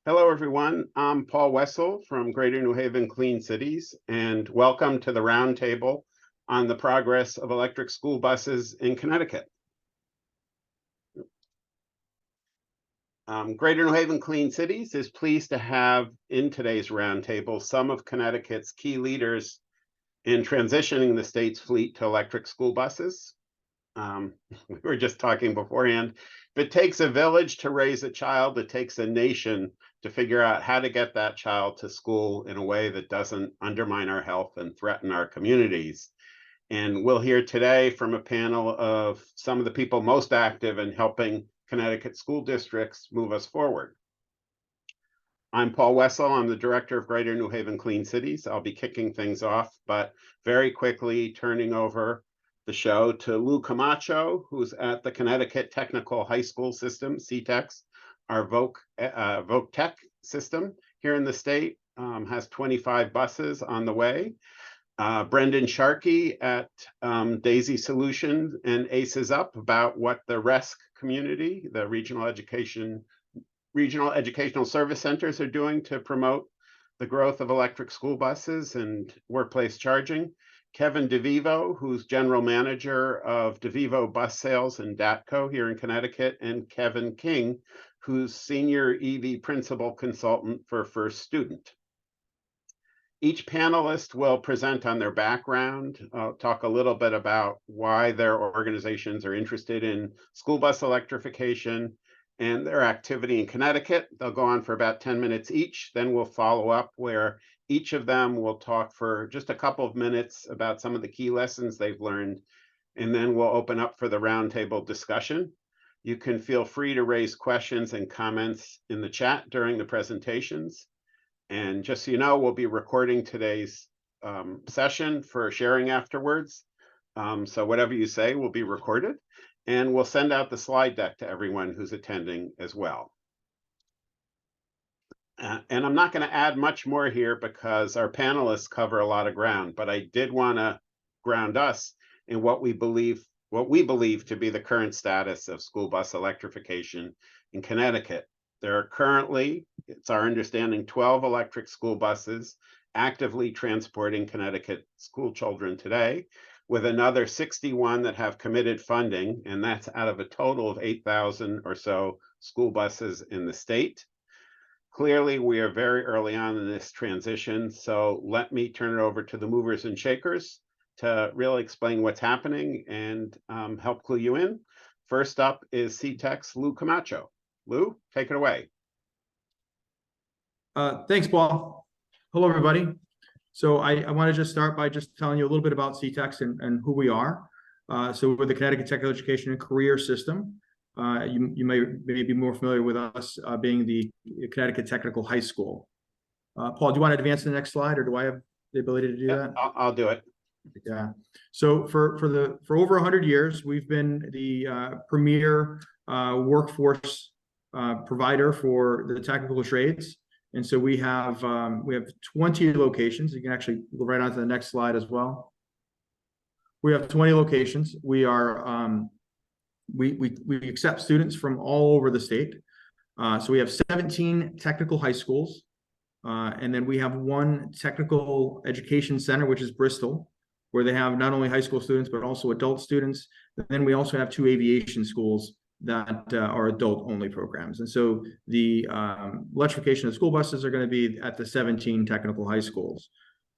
Hello, everyone. I'm Paul Wessel from Greater New Haven Clean Cities, and welcome to the Roundtable on the progress of electric school buses in Connecticut. Greater New Haven Clean Cities is pleased to have in today's roundtable some of Connecticut's key leaders in transitioning the state's fleet to electric school buses. We were just talking beforehand. If it takes a village to raise a child, it takes a nation to figure out how to get that child to school in a way that doesn't undermine our health and threaten our communities. And we'll hear today from a panel of some of the people most active in helping Connecticut school districts move us forward. I'm Paul Wessel. I'm the director of Greater New Haven Clean Cities. I'll be kicking things off, but very quickly turning over the show to Lou Camacho, who's at the Connecticut Technical High School System, CTECS, our VOC Tech system here in the state, has 25 buses on the way. Brendan Sharkey at Daisy Solutions and Aces Up about what the RESC community, the regional educational service centers, are doing to promote the growth of electric school buses and workplace charging. Kevin DeVivo, who's general manager of DeVivo bus sales and DATTCO here in Connecticut, and Kevin King, who's senior EV principal consultant for First Student. Each panelist will present on their background, talk a little bit about why their organizations are interested in school bus electrification and their activity in Connecticut. They'll go on for about 10 minutes each. Then we'll follow up where each of them will talk for just a couple of minutes about some of the key lessons they've learned, and then we'll open up for the roundtable discussion. You can feel free to raise questions and comments in the chat during the presentations. And just so you know, we'll be recording today's session for sharing afterwards. So whatever you say will be recorded, and we'll send out the slide deck to everyone who's attending as well. And I'm not going to add much more here because our panelists cover a lot of ground, but I did want to ground us in what we believe to be the current status of school bus electrification in Connecticut. There are currently, it's our understanding, 12 electric school buses actively transporting Connecticut school children today, with another 61 that have committed funding, and that's out of a total of 8,000 or so school buses in the state. Clearly, we are very early on in this transition, so let me turn it over to the movers and shakers to really explain what's happening and help clue you in. First up is CTECS Lou Camacho. Lou, take it away. Thanks, Paul. Hello, everybody. So I want to just start by just telling you a little bit about CTECS and who we are. So we're the Connecticut Technical Education and Career System. You may be more familiar with us being the Connecticut Technical High School. Paul, do you want to advance to the next slide, or do I have the ability to do that? I'll do it. Yeah. So for over 100 years, we've been the premier workforce provider for the technical trades, and so we have 20 locations. You can actually go right on to the next slide as well. We have 20 locations. We are we accept students from all over the state. So we have 17 technical high schools, and then we have one technical education center, which is Bristol, where they have not only high school students but also adult students. And then we also have 2 aviation schools that are adult-only programs. And so the electrification of school buses are going to be at the 17 technical high schools.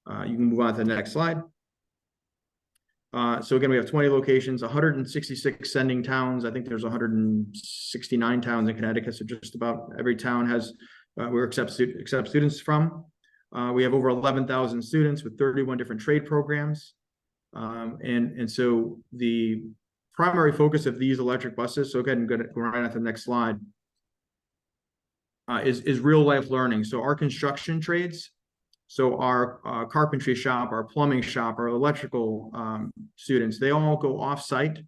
You can move on to the next slide. So again, we have 20 locations, 166 sending towns. I think there's 169 towns in Connecticut, so just about every town has we accept students from. We have over 11,000 students with 31 different trade programs. And so the primary focus of these electric buses, so again, go right on to the next slide, is real life learning. So our construction trades, so our carpentry shop, our plumbing shop, our electrical students, they all go off-site.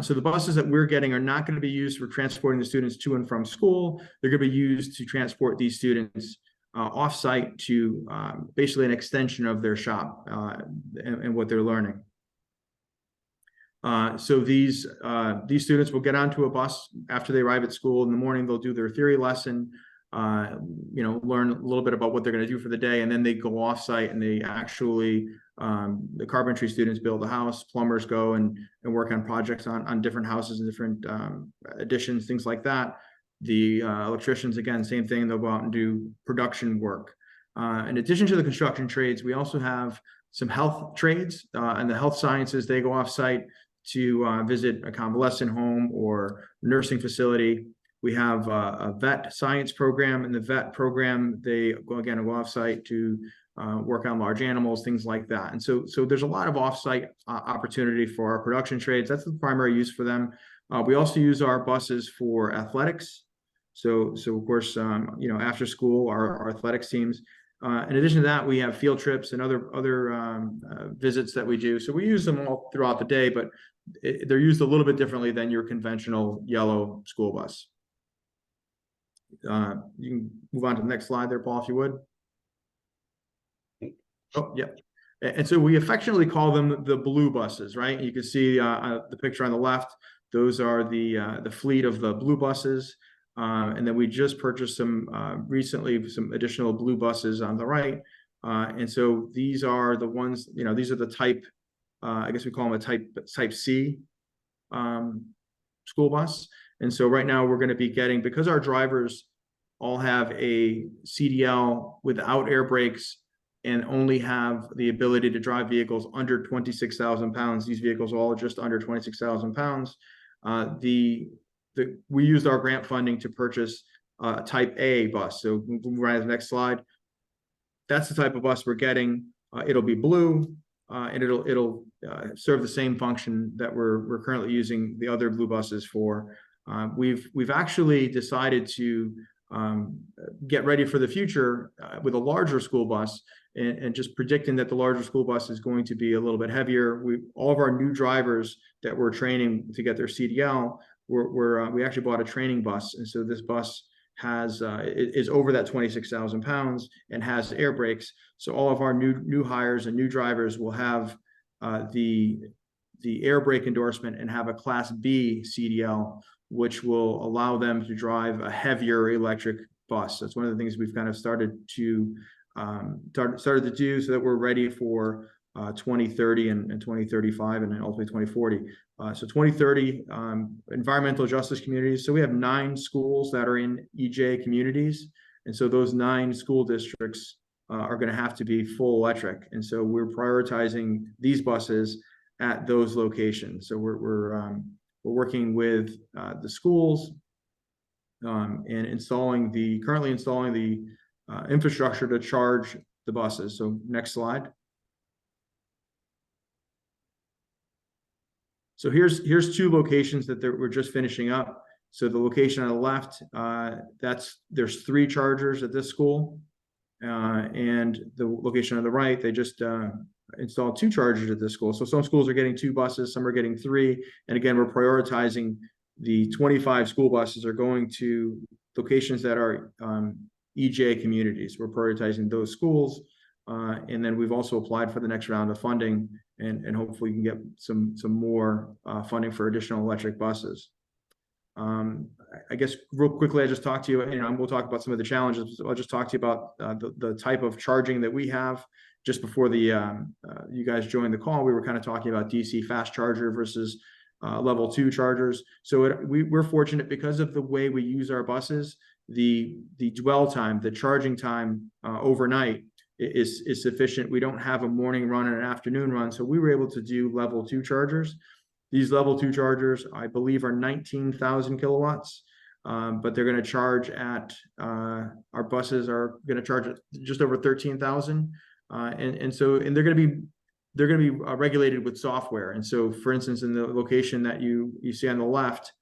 So the buses that we're getting are not going to be used for transporting the students to and from school. They're going to be used to transport these students off-site to basically an extension of their shop and what they're learning. So these students will get onto a bus after they arrive at school in the morning. They'll do their theory lesson. learn a little bit about what they're going to do for the day, and then they go off site and they actually, the carpentry students build a house, plumbers go and work on projects on different houses and different additions, things like that. The electricians, again, same thing, they'll go out and do production work. In addition to the construction trades, we also have some health trades, and the health sciences, they go off site to visit a convalescent home or nursing facility. We have a vet science program. In the vet program, they go off-site to work on large animals, things like that. And so there's a lot of off-site opportunity for our production trades. That's the primary use for them. We also use our buses for athletics. So of course, after school, our athletics teams. In addition to that, we have field trips and other visits that we do. So we use them all throughout the day, but they're used a little bit differently than your conventional yellow school bus. You can move on to the next slide there, Paul, if you would. Oh, yeah. And so we affectionately call them the blue buses, right? You can see the picture on the left. Those are the fleet of the blue buses. And then we just purchased recently some additional blue buses on the right. And so these are the ones, these are the type, I guess we call them a type C school bus. And so right now we're going to be getting, because our drivers all have a CDL without air brakes and only have the ability to drive vehicles under 26,000 pounds. These vehicles all are just under 26,000 pounds. We used our grant funding to purchase a type A bus. So we'll run to the next slide. That's the type of bus we're getting. It'll be blue, and it'll serve the same function that we're currently using the other blue buses for. We've actually decided to get ready for the future with a larger school bus, and just predicting that the larger school bus is going to be a little bit heavier. All of our new drivers that we're training to get their CDL, we actually bought a training bus, and so this bus is over that 26,000 pounds and has air brakes. So all of our new hires and new drivers will have the air brake endorsement and have a Class B CDL, which will allow them to drive a heavier electric bus. That's one of the things we've kind of started to do so that we're ready for 2030 and 2035 and then ultimately 2040. So 2030, environmental justice communities. So we have 9 schools that are in EJ communities. And so those 9 school districts are going to have to be full electric. And so we're prioritizing these buses at those locations. So we're working with the schools and currently installing the infrastructure to charge the buses. So next slide. So here's 2 locations that we're just finishing up. So the location on the left, there's 3 chargers at this school, and the location on the right, they just installed 2 chargers at this school. So some schools are getting 2 buses, some are getting 3, and again, we're prioritizing the 25 school buses are going to locations that are EJ communities. We're prioritizing those schools, and then we've also applied for the next round of funding, and hopefully we can get some more funding for additional electric buses. I guess real quickly, I just talked to you, and we'll talk about some of the challenges. I'll just talk to you about the type of charging that we have. Just before you guys joined the call, we were kind of talking about DC fast charger versus level 2 chargers. So we're fortunate because of the way we use our buses. The dwell time, the charging time overnight is sufficient. We don't have a morning run and an afternoon run, so we were able to do level 2 chargers. These level 2 chargers, I believe, are 19,000 kilowatts, but they're going to charge at our buses are going to charge at just over 13,000, and they're going to be regulated with software. And so, for instance, in the location that you see on the left,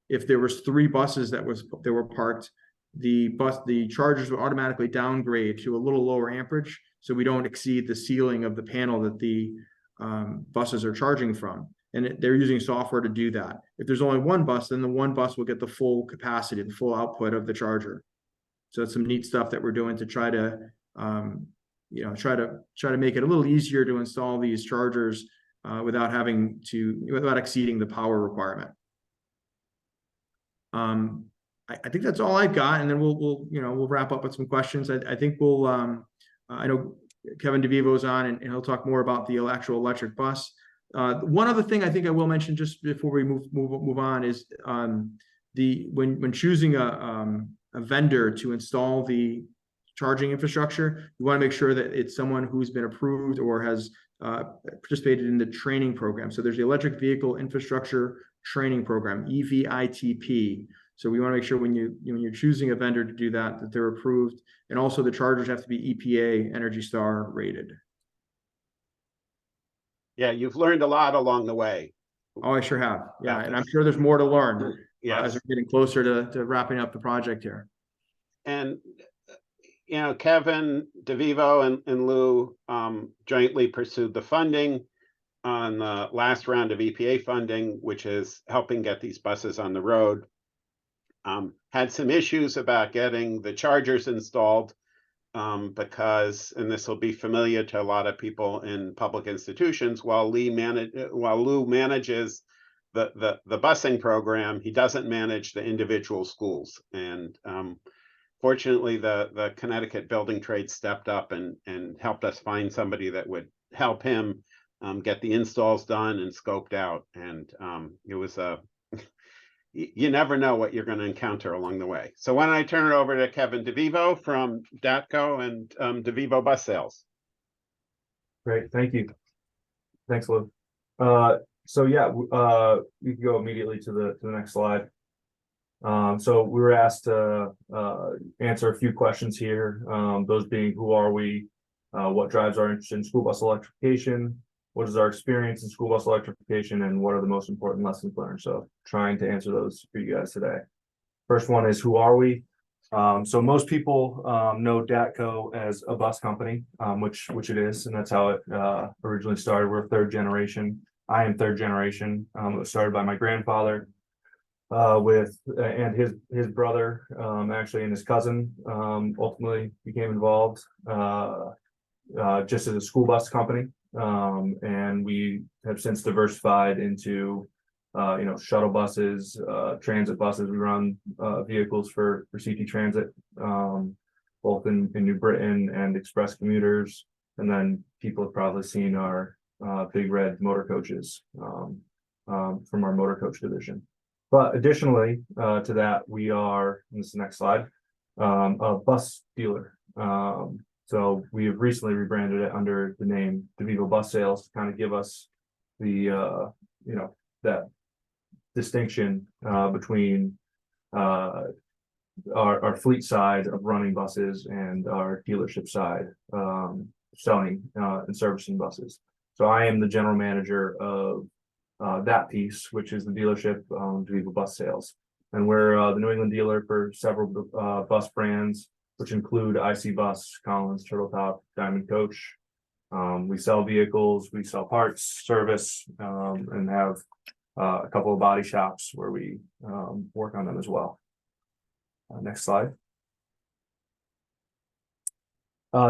if there was 3 buses that were parked, the chargers will automatically downgrade to a little lower amperage, so we don't exceed the ceiling of the panel that the buses are charging from. And they're using software to do that. If there's only 1 bus, then the 1 bus will get the full capacity, the full output of the charger. So it's some neat stuff that we're doing to try to make it a little easier to install these chargers without exceeding the power requirement. I think that's all I've got, and then we'll wrap up with some questions. I think I know Kevin DeVivo's on, and he'll talk more about the actual electric bus. One other thing I think I will mention just before we move on is when choosing a vendor to install the charging infrastructure, you want to make sure that it's someone who's been approved or has participated in the training program. So there's the Electric Vehicle Infrastructure Training Program, EVITP. So we want to make sure when you're choosing a vendor to do that they're approved, and also the chargers have to be EPA Energy Star rated. Yeah, you've learned a lot along the way. Oh, I sure have. Yeah, and I'm sure there's more to learn yes. As we're getting closer to wrapping up the project here. And Kevin DeVivo and Lou jointly pursued the funding on the last round of EPA funding, which is helping get these buses on the road. Had some issues about getting the chargers installed because, and this will be familiar to a lot of people in public institutions, while Lou manages the busing program, he doesn't manage the individual schools. And fortunately, the Connecticut building trade stepped up and helped us find somebody that would help him get the installs done and scoped out. And it was you never know what you're going to encounter along the way. So why don't I turn it over to Kevin DeVivo from DATTCO and DeVivo Bus Sales. Great, thank you. Thanks, Lou. So yeah, we can go immediately to the next slide. So we were asked to answer a few questions here, those being: who are we? What drives our interest in school bus electrification? What is our experience in school bus electrification? And what are the most important lessons learned? So trying to answer those for you guys today. First one is: who are we? So most people know DATTCO as a bus company, which it is, and that's how it originally started. We're third generation. I am third generation. It was started by my grandfather, and his brother, actually, and his cousin ultimately became involved just as a school bus company. And we have since diversified into shuttle buses, transit buses. We run vehicles for CT Transit, both in New Britain and express commuters. And then people have probably seen our big red motor coaches from our motor coach division. But additionally to that, we are, and this is the next slide, a bus dealer. So we have recently rebranded it under the name DeVivo Bus Sales to kind of give us the that distinction between our fleet side of running buses and our dealership side selling and servicing buses. So I am the general manager of that piece, which is the dealership, DeVivo Bus Sales. And we're the New England dealer for several bus brands, which include IC Bus, Collins, Turtletop, Diamond Coach. We sell vehicles, we sell parts, service, and have a couple of body shops where we work on them as well. Next slide.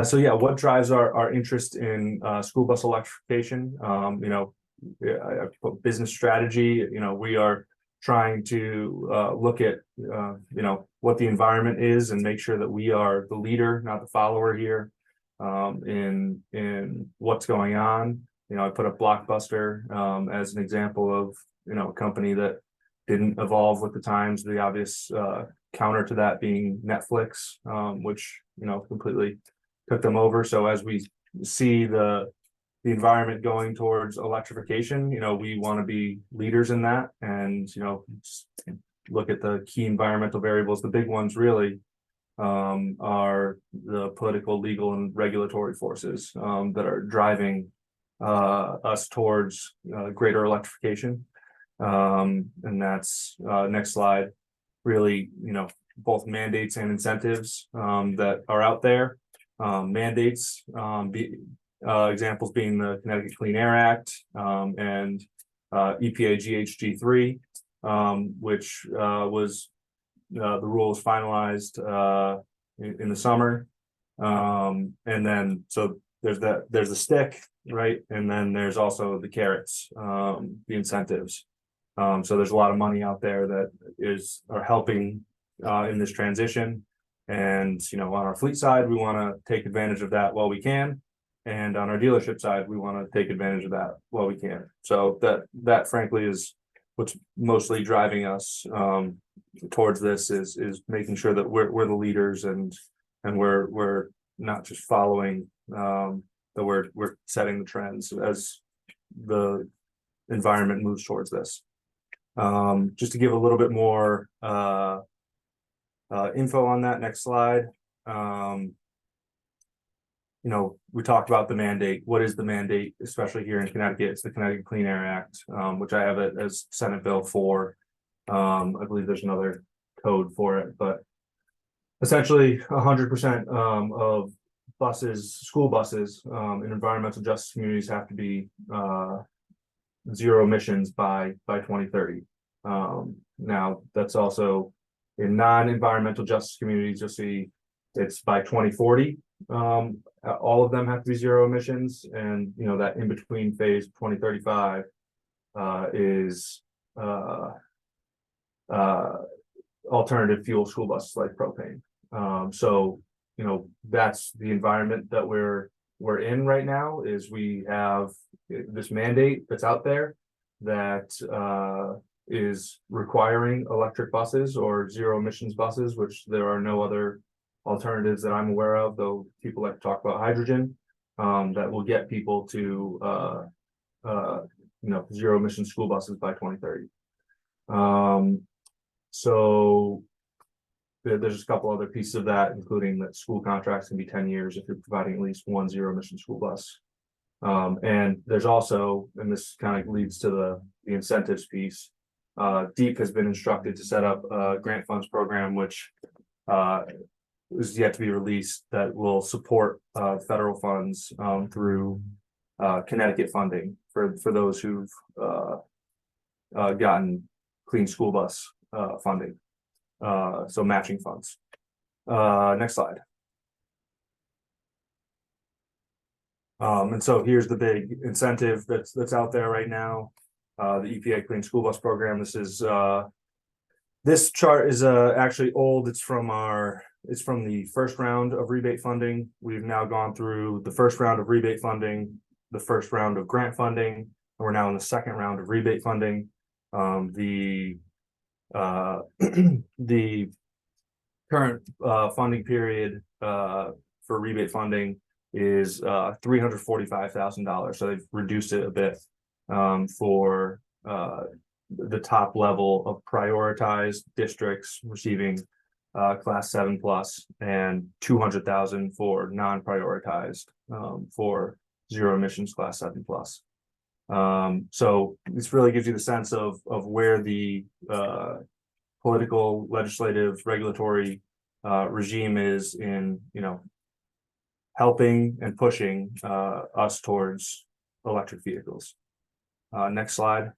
So yeah, what drives our interest in school bus electrification? I put business strategy. We are trying to look at what the environment is and make sure that we are the leader, not the follower here, in what's going on. I put up Blockbuster as an example of a company that didn't evolve with the times. The obvious counter to that being Netflix, which completely took them over. So as we see the environment going towards electrification, we want to be leaders in that, and look at the key environmental variables. The big ones really are the political, legal, and regulatory forces that are driving us towards greater electrification. And that's next slide, really, both mandates and incentives that are out there. Mandates, examples being the Connecticut Clean Air Act and EPA GHG3, which was the rule was finalized in the summer. And then so there's the stick, right? And then there's also the carrots, the incentives. So there's a lot of money out there that are helping in this transition. And, you know, on our fleet side, we want to take advantage of that while we can. And on our dealership side, we want to take advantage of that while we can. So that frankly is what's mostly driving us towards this is making sure that we're the leaders and we're not just following, that we're setting the trends as the environment moves towards this. Just to give a little bit more info on that, next slide. You know, we talked about the mandate. What is the mandate, especially here in Connecticut? It's the Connecticut Clean Air Act, which I have it as Senate Bill 4. I believe there's another code for it, but essentially 100% of buses, school buses in environmental justice communities have to be zero emissions by 2030. Now that's also in non-environmental justice communities, you'll see it's by 2040. All of them have to be zero emissions, and you know that in between phase 2035 is alternative fuel school buses like propane. So you know that's the environment that we're in right now. Is we have this mandate that's out there that is requiring electric buses or zero emissions buses, which there are no other alternatives that I'm aware of, though people like to talk about hydrogen, that will get people to you know, zero emission school buses by 2030. So there's a couple other pieces of that, including that school contracts can be 10 years if you're providing at least one zero emission school bus. And there's also, and this kind of leads to the incentives piece, DEEP has been instructed to set up a grant funds program, which is yet to be released, that will support federal funds through Connecticut funding for those who've gotten clean school bus funding, so matching funds. Next slide. And so here's the big incentive that's out there right now, the EPA Clean School Bus Program. This is this chart is actually old. It's from the first round of rebate funding. We've now gone through the first round of rebate funding, the first round of grant funding, and we're now in the second round of rebate funding. The current funding period for rebate funding is $345,000. So they've reduced it a bit for the top level of prioritized districts receiving class 7+ and 200,000 for non-prioritized for zero emissions class 7+. So this really gives you the sense of where the political, legislative, regulatory regime is in, you know, helping and pushing us towards electric vehicles. Next slide.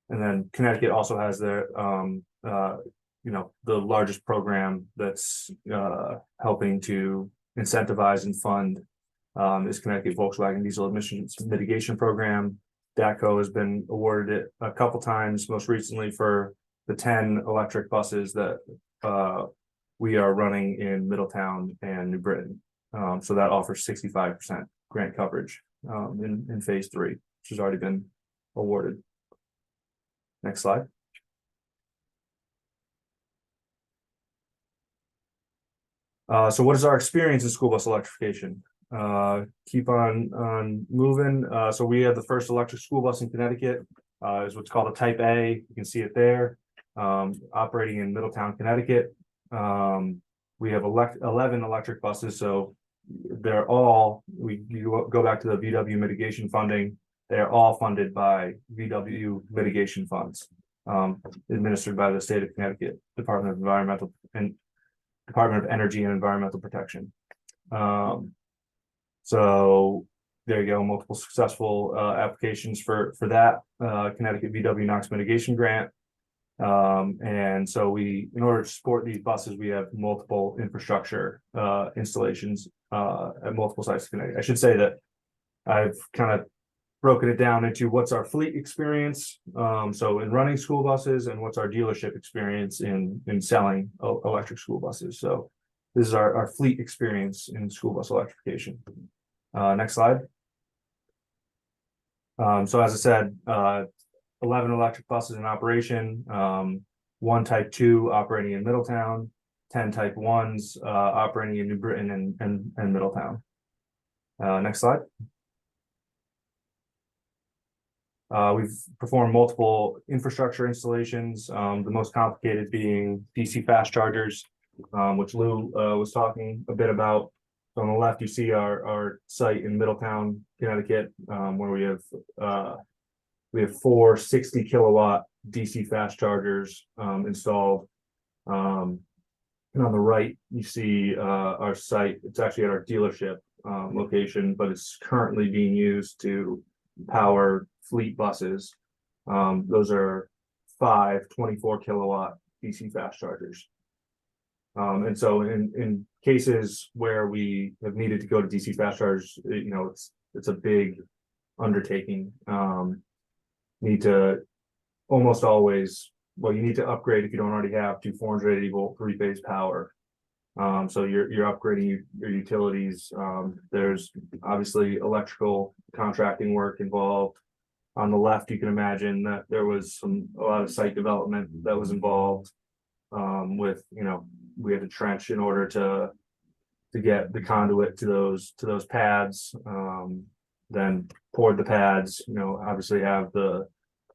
And then Connecticut also has their, you know, the largest program that's helping to incentivize and fund is Connecticut Volkswagen Diesel Emissions Mitigation Program. DATTCO has been awarded it a couple times, most recently for the 10 electric buses that we are running in Middletown and New Britain. So that offers 65% grant coverage in phase 3, which has already been awarded. Next slide. So what is our experience in school bus electrification? Keep on moving. So we have the first electric school bus in Connecticut, is what's called a Type A. You can see it there, operating in Middletown, Connecticut. We have 11 electric buses, so they're all, you go back to the VW mitigation funding, they're all funded by VW mitigation funds, administered by the state of Connecticut Department of Environmental and Department of Energy and Environmental Protection. So there you go, multiple successful applications for that Connecticut VW NOx mitigation grant. And so in order to support these buses, we have multiple infrastructure installations at multiple sites in Connecticut. I should say that I've kind of broken it down into what's our fleet experience, so in running school buses, and what's our dealership experience in selling electric school buses. So this is our fleet experience in school bus electrification. Next slide. So as I said, 11 electric buses in operation, 1 Type 2 operating in Middletown, 10 Type 1s operating in New Britain and Middletown. Next slide. We've performed multiple infrastructure installations, the most complicated being DC fast chargers, which Lou was talking a bit about. So on the left, you see our site in Middletown, Connecticut, where we have 4 60 kilowatt DC fast chargers installed. And on the right, you see our site. It's actually at our dealership location, but it's currently being used to power fleet buses. Those are 5 24 kilowatt DC fast chargers. And so in cases where we have needed to go to DC fast chargers, you know, it's a big undertaking. Need to almost always, well, you need to upgrade if you don't already have to 480 volt 3-phase power. So you're upgrading your utilities. There's obviously electrical contracting work involved. On the left, you can imagine that there was a lot of site development that was involved with, you know, we had to trench in order to get the conduit to those pads, then poured the pads, you know, obviously have the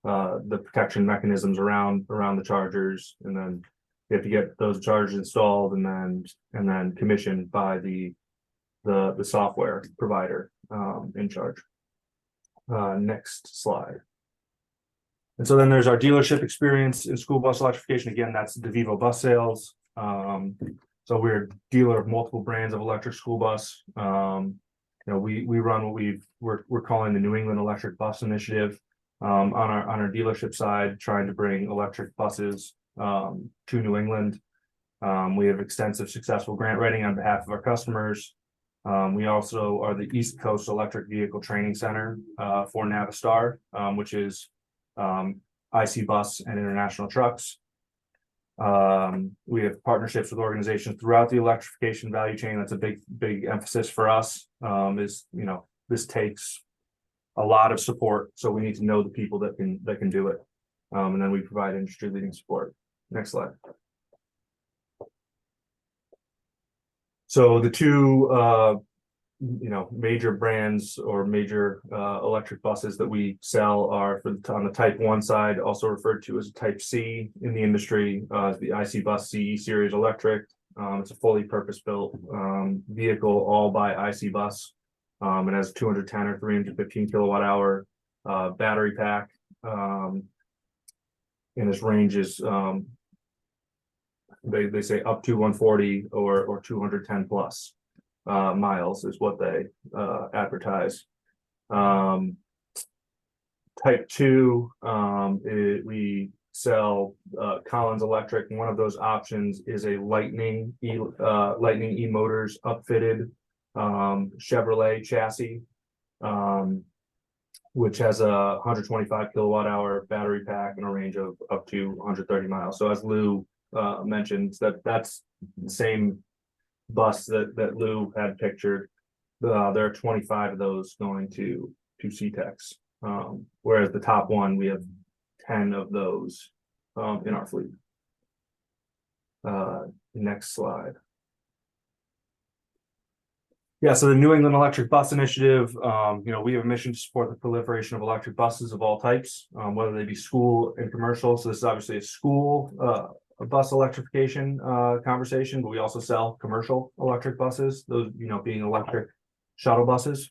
protection mechanisms around the chargers, and then you have to get those chargers installed and then commissioned by the software provider in charge. Next slide. And so then there's our dealership experience in school bus electrification. Again, that's DeVivo Bus Sales. So we're a dealer of multiple brands of electric school bus. You know, we run what we're calling the New England Electric Bus Initiative on our dealership side, trying to bring electric buses to New England. We have extensive successful grant writing on behalf of our customers. We also are the East Coast Electric Vehicle Training Center for Navistar, which is IC Bus and International Trucks. We have partnerships with organizations throughout the electrification value chain. That's a big emphasis for us. Is, you know, this takes a lot of support, so we need to know the people that can do it, and then we provide industry leading support. Next slide. So the two you know, major brands or major electric buses that we sell are on the Type 1 side, also referred to as Type C in the industry, the IC Bus CE Series Electric. It's a fully purpose-built vehicle, all by IC Bus. It has 210 or 315 kilowatt hour battery pack, and its range is they say up to 140 or 210 plus miles is what they advertise. Type 2, we sell Collins Electric, and one of those options is a Lightning E Motors upfitted Chevrolet chassis, which has a 125 kilowatt hour battery pack and a range of up to 130 miles. So as Lou mentioned, that's the same bus that Lou had pictured. There are 25 of those going to CTECS, whereas the top one, we have 10 of those in our fleet. Next slide. Yeah, so the New England Electric Bus Initiative, you know, we have a mission to support the proliferation of electric buses of all types, whether they be school and commercial. So this is obviously a school bus electrification conversation, but we also sell commercial electric buses, those, you know, being electric shuttle buses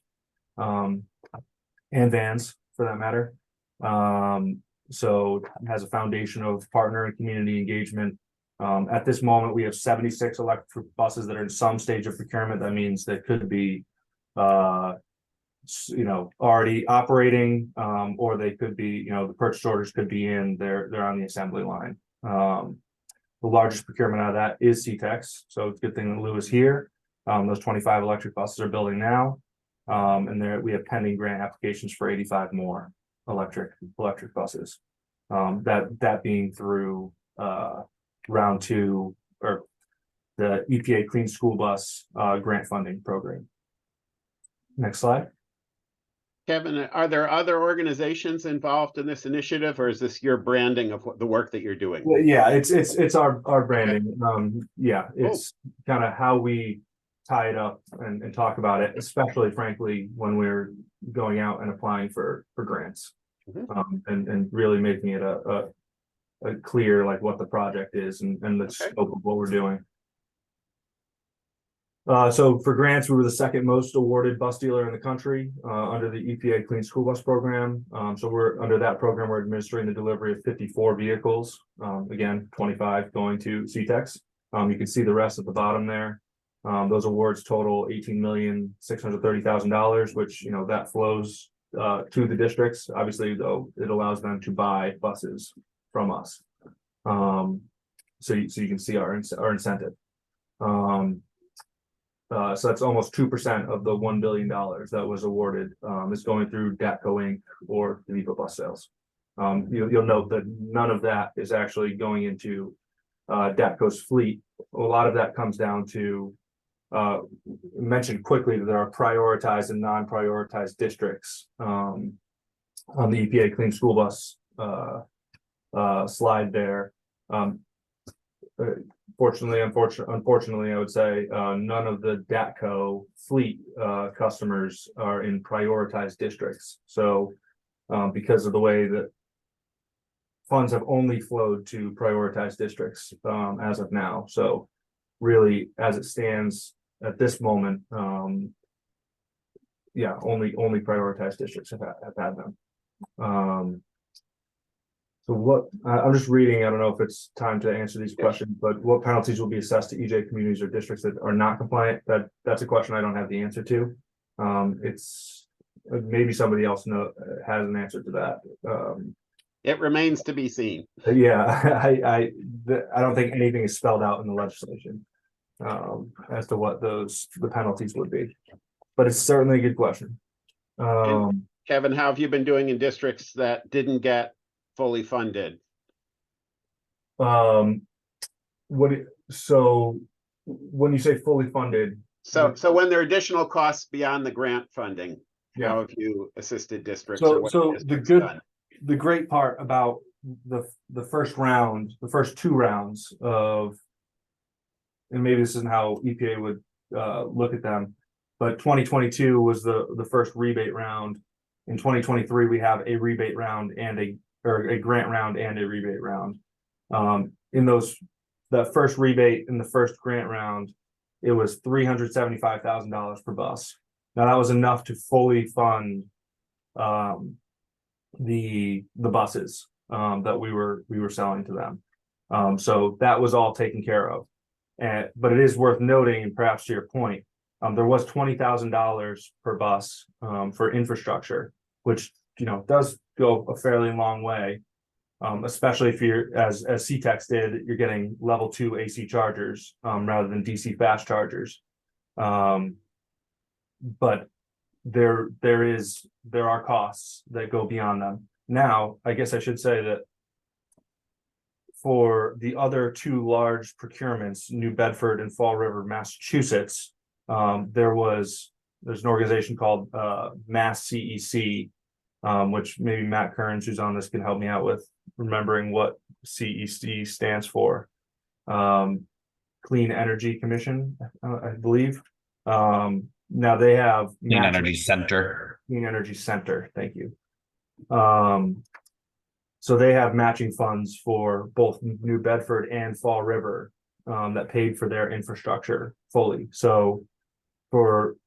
and vans for that matter. So it has a foundation of partner and community engagement. At this moment, we have 76 electric buses that are in some stage of procurement. That means they could be, you know, already operating, or they could be, you know, the purchase orders could be in. They're on the assembly line. The largest procurement out of that is CTECS, so it's a good thing that Lou is here. Those 25 electric buses are building now. And there we have pending grant applications for 85 more electric buses. That being through round 2 or the EPA Clean School Bus grant funding program. Next slide. Kevin, are there other organizations involved in this initiative, or is this your branding of the work that you're doing? Well, yeah, it's our branding. Yeah, it's kind of how we tie it up and talk about it, especially frankly when we're going out and applying for grants. And really making it a clear like what the project is and the scope of what we're doing. So for grants, we were the second most awarded bus dealer in the country under the EPA Clean School Bus program. So we're under that program, we're administering the delivery of 54 vehicles. Again, 25 going to CTECS. You can see the rest at the bottom there. Those awards total $18,630,000, which that flows to the districts. Obviously, though, it allows them to buy buses from us. So you can see our incentive. So that's almost 2% of the $1 billion that was awarded is going through DATTCO Inc. or DeVivo bus sales. You'll note that none of that is actually going into DATTCO's fleet. A lot of that comes down to mentioned quickly that there are prioritized and non-prioritized districts on the EPA Clean School Bus slide there. Unfortunately, I would say none of the DATTCO fleet customers are in prioritized districts. So because of the way that funds have only flowed to prioritized districts as of now. So really, as it stands at this moment, yeah, only prioritized districts have had them. So what I'm just reading, I don't know if it's time to answer these questions, but what penalties will be assessed to EJ communities or districts that are not compliant? That's a question I don't have the answer to. It's maybe somebody else has an answer to that. It remains to be seen. Yeah, I don't think anything is spelled out in the legislation as to what the penalties would be, but it's certainly a good question. Kevin, how have you been doing in districts that didn't get fully funded? So when you say fully funded, so when there are additional costs beyond the grant funding, how have you assisted districts? So the great part about the first round, the first 2 rounds of, and maybe this isn't how EPA would look at them, but 2022 was the first rebate round. In 2023, we have a rebate round and a grant round and a rebate round. In the first rebate and the first grant round, it was $375,000 per bus. Now that was enough to fully fund the buses that we were selling to them. So that was all taken care of. But it is worth noting, and perhaps to your point, there was $20,000 per bus for infrastructure, which does go a fairly long way, especially if you're, as CTECS did, you're getting level 2 AC chargers rather than DC fast chargers. But there are costs that go beyond them. Now, I guess I should say that for the other 2 large procurements, New Bedford and Fall River, Massachusetts, there's an organization called Mass CEC, which maybe Matt Kearns, who's on this, can help me out with remembering what CEC stands for. Clean Energy Commission, I believe. Now they have Clean Energy Center. Clean Energy Center, thank you. So they have matching funds for both New Bedford and Fall River that paid for their infrastructure fully. So for,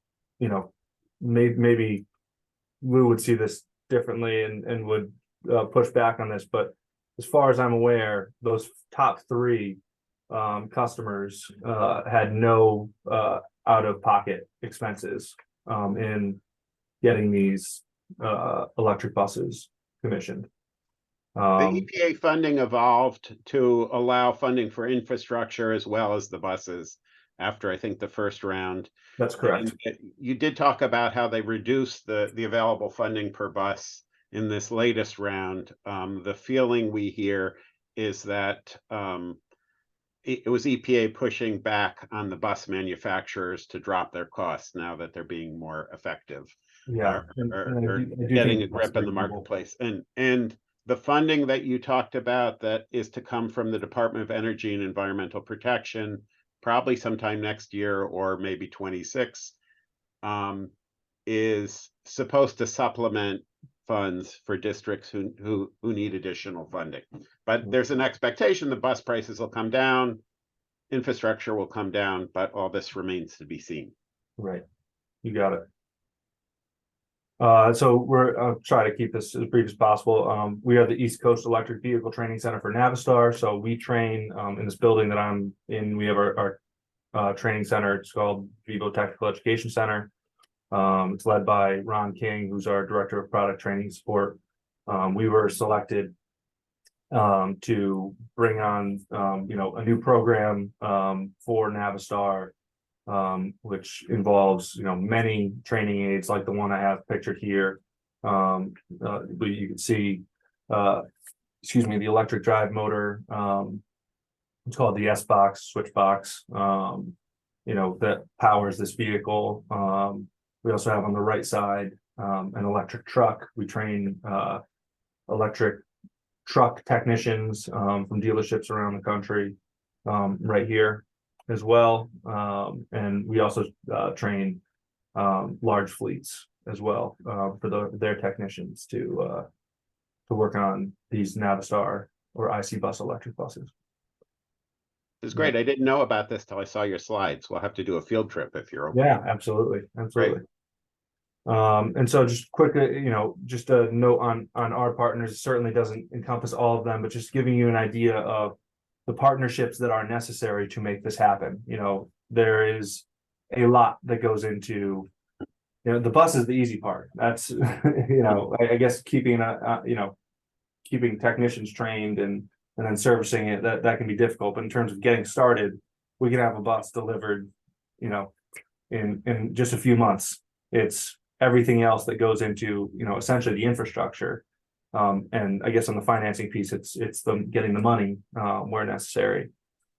maybe Lou would see this differently and would push back on this, but as far as I'm aware, those top 3 customers had no out-of-pocket expenses in getting these electric buses commissioned. The EPA funding evolved to allow funding for infrastructure as well as the buses. after I think the first round. That's correct. And you did talk about how they reduced the available funding per bus in this latest round. The feeling we hear is that it was EPA pushing back on the bus manufacturers to drop their costs now that they're being more effective. Yeah, Or getting a grip on the marketplace. And the funding that you talked about that is to come from the Department of Energy and Environmental Protection, probably sometime next year or maybe 26, is supposed to supplement funds for districts who need additional funding. But there's an expectation the bus prices will come down, infrastructure will come down, but all this remains to be seen. Right, you got it. So I'll try to keep this as brief as possible. We are the East Coast Electric Vehicle Training Center for Navistar. So we train in this building that I'm in. We have our training center. It's called DeVivo Technical Education Center. It's led by Ron King, who's our Director of Product Training Support. We were selected to bring on a new program for Navistar, which involves many training aids like the one I have pictured here. But you can see the electric drive motor. It's called the S-Box, switch box, that powers this vehicle. We also have on the right side an electric truck. We train electric truck technicians from dealerships around the country right here as well. And we also train large fleets as well for their technicians to work on these Navistar or IC bus electric buses. It's great. I didn't know about this till I saw your slides. We'll have to do a field trip if you're okay. Yeah, absolutely. And so just quickly, just a note on our partners. It certainly doesn't encompass all of them, but just giving you an idea of the partnerships that are necessary to make this happen. There is a lot that goes into, the bus is the easy part. That's, I guess keeping keeping technicians trained and then servicing it, that can be difficult. But in terms of getting started, we can have a bus delivered, in just a few months. It's everything else that goes into, essentially the infrastructure. And I guess on the financing piece, it's getting the money where necessary.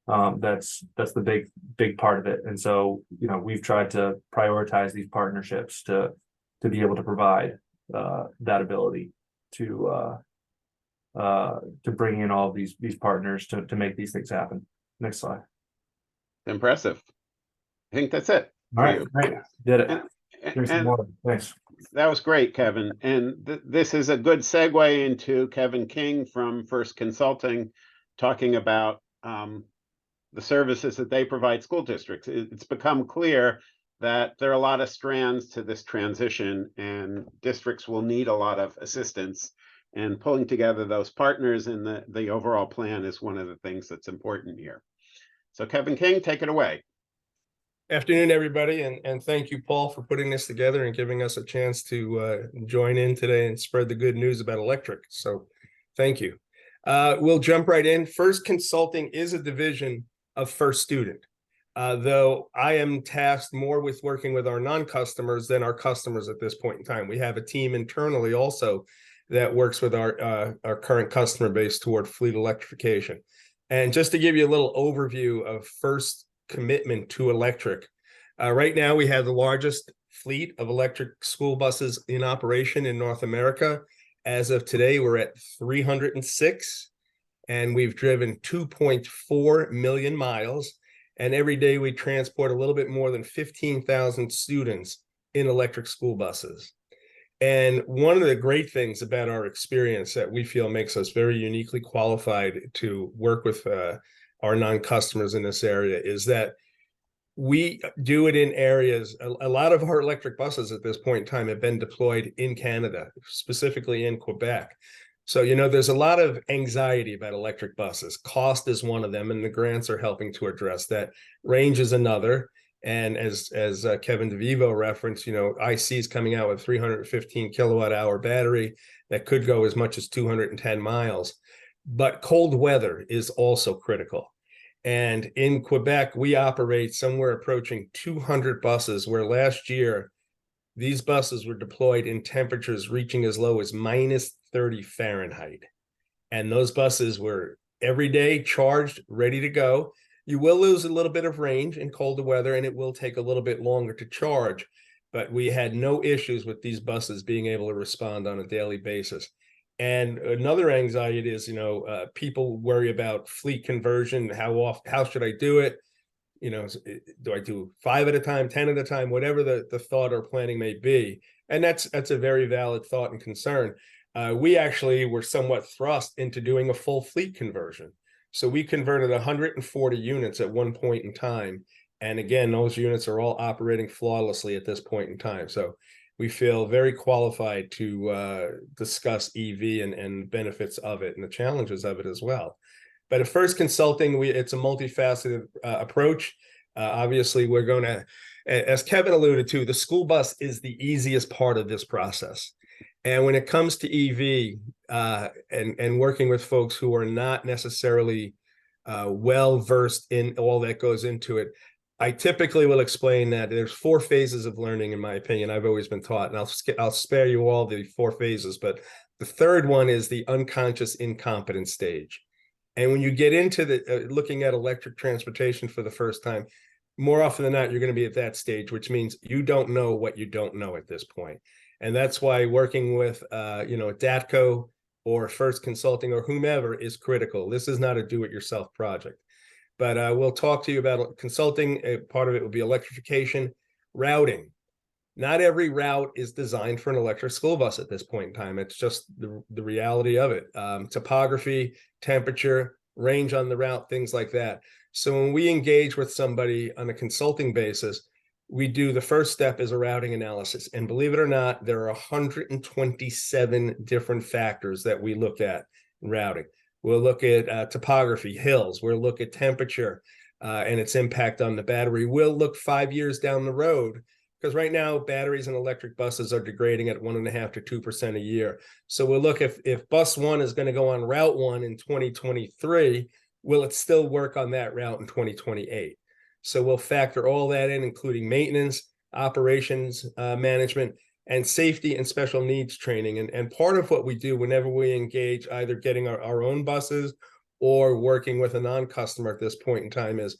That's the big part of it. And so, we've tried to prioritize these partnerships to be able to provide that ability to bring in all these partners to make these things happen. Next slide. Impressive. I think that's it. All right, great. Did it. And Thanks. that was great, Kevin. And this is a good segue into Kevin King from First Consulting, talking about the services that they provide school districts. It's become clear that there are a lot of strands to this transition, and districts will need a lot of assistance. And pulling together those partners in the overall plan is one of the things that's important here. So Kevin King, take it away. Afternoon, everybody, and thank you, Paul, for putting this together and giving us a chance to join in today and spread the good news about electric. So thank you. We'll jump right in. First Consulting is a division of First Student, though I am tasked more with working with our non-customers than our customers at this point in time. We have a team internally also that works with our current customer base toward fleet electrification. And just to give you a little overview of First commitment to electric. Right now, we have the largest fleet of electric school buses in operation in North America. As of today, we're at 306, and we've driven 2.4 million miles. And every day we transport a little bit more than 15,000 students in electric school buses. And one of the great things about our experience that we feel makes us very uniquely qualified to work with our non-customers in this area is that we do it in areas. A lot of our electric buses at this point in time have been deployed in Canada, specifically in Quebec. So, there's a lot of anxiety about electric buses. Cost is one of them, and the grants are helping to address that. Range is another. And as Kevin DeVivo referenced, IC is coming out with 315 kilowatt hour battery that could go as much as 210 miles. But cold weather is also critical. And in Quebec, we operate somewhere approaching 200 buses, where last year, these buses were deployed in temperatures reaching as low as -30 Fahrenheit. And those buses were every day charged, ready to go. You will lose a little bit of range in colder weather, and it will take a little bit longer to charge. But we had no issues with these buses being able to respond on a daily basis. And another anxiety is, people worry about fleet conversion. How should I do it? Do I do 5 at a time, 10 at a time, whatever the thought or planning may be? And that's a very valid thought and concern. We actually were somewhat thrust into doing a full fleet conversion. So we converted 140 units at one point in time. And again, those units are all operating flawlessly at this point in time. So we feel very qualified to discuss EV and benefits of it and the challenges of it as well. But at First Consulting, it's a multifaceted approach. Obviously, we're going to, as Kevin alluded to, the school bus is the easiest part of this process. And when it comes to EV and working with folks who are not necessarily well versed in all that goes into it, I typically will explain that there's 4 phases of learning, in my opinion. I've always been taught, and I'll spare you all the 4 phases, but the third one is the unconscious incompetence stage. And when you get into the looking at electric transportation for the first time, more often than not, you're going to be at that stage, which means you don't know what you don't know at this point. And that's why working with, DATTCO or First Consulting or whomever is critical. This is not a do-it-yourself project. But we'll talk to you about consulting. Part of it will be electrification, routing. Not every route is designed for an electric school bus at this point in time. It's just the reality of it. Topography, temperature, range on the route, things like that. So when we engage with somebody on a consulting basis, we do the first step is a routing analysis. And believe it or not, there are 127 different factors that we look at in routing. We'll look at topography, hills. We'll look at temperature and its impact on the battery. We'll look 5 years down the road, because right now batteries in electric buses are degrading at 1.5% to 2% a year. So we'll look if bus 1 is going to go on route 1 in 2023, will it still work on that route in 2028? So we'll factor all that in, including maintenance, operations, management, and safety and special needs training. And part of what we do whenever we engage, either getting our own buses or working with a non-customer at this point in time, is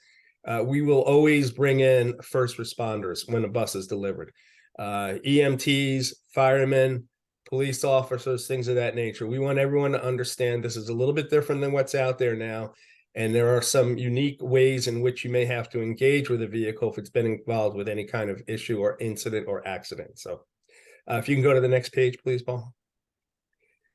we will always bring in first responders when a bus is delivered. EMTs, firemen, police officers, things of that nature. We want everyone to understand this is a little bit different than what's out there now. And there are some unique ways in which you may have to engage with a vehicle if it's been involved with any kind of issue or incident or accident. So if you can go to the next page, please, Paul.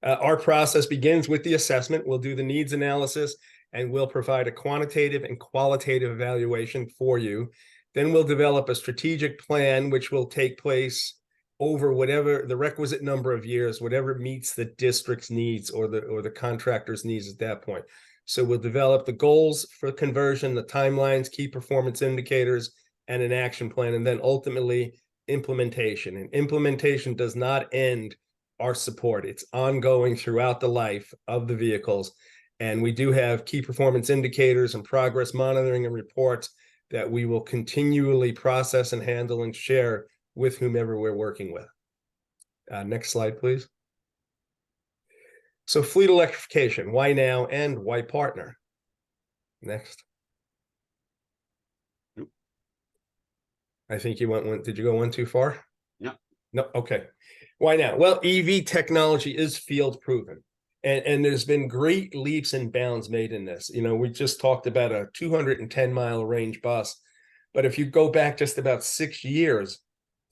Our process begins with the assessment. We'll do the needs analysis, and we'll provide a quantitative and qualitative evaluation for you. Then we'll develop a strategic plan, which will take place over whatever the requisite number of years, whatever meets the district's needs or the contractor's needs at that point. So we'll develop the goals for conversion, the timelines, key performance indicators, and an action plan, and then ultimately implementation. And implementation does not end our support. It's ongoing throughout the life of the vehicles. And we do have key performance indicators and progress monitoring and reports that we will continually process and handle and share with whomever we're working with. Next slide, please. So fleet electrification, why now and why partner? Next. I think you went one. Did you go one too far? Yeah. No. Okay. Why now? Well, EV technology is field proven. And there's been great leaps and bounds made in this. We just talked about a 210-mile range bus. But if you go back just about 6 years,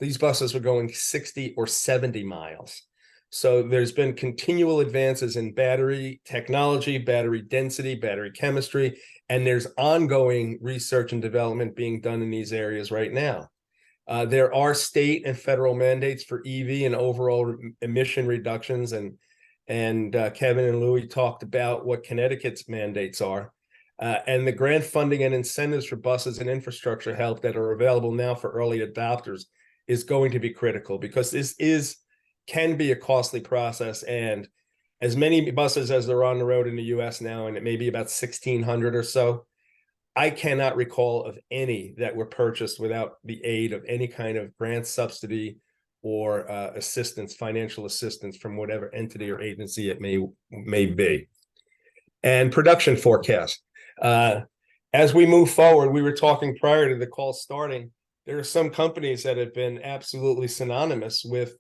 these buses were going 60 or 70 miles. So there's been continual advances in battery technology, battery density, battery chemistry, and there's ongoing research and development being done in these areas right now. There are state and federal mandates for EV and overall emission reductions, and Kevin and Louis talked about what Connecticut's mandates are. And the grant funding and incentives for buses and infrastructure help that are available now for early adopters is going to be critical, because this can be a costly process. And as many buses as there are on the road in the US now, and it may be about 1,600 or so, I cannot recall of any that were purchased without the aid of any kind of grant subsidy or assistance, financial assistance from whatever entity or agency it may be. And production forecast. As we move forward, we were talking prior to the call starting, there are some companies that have been absolutely synonymous with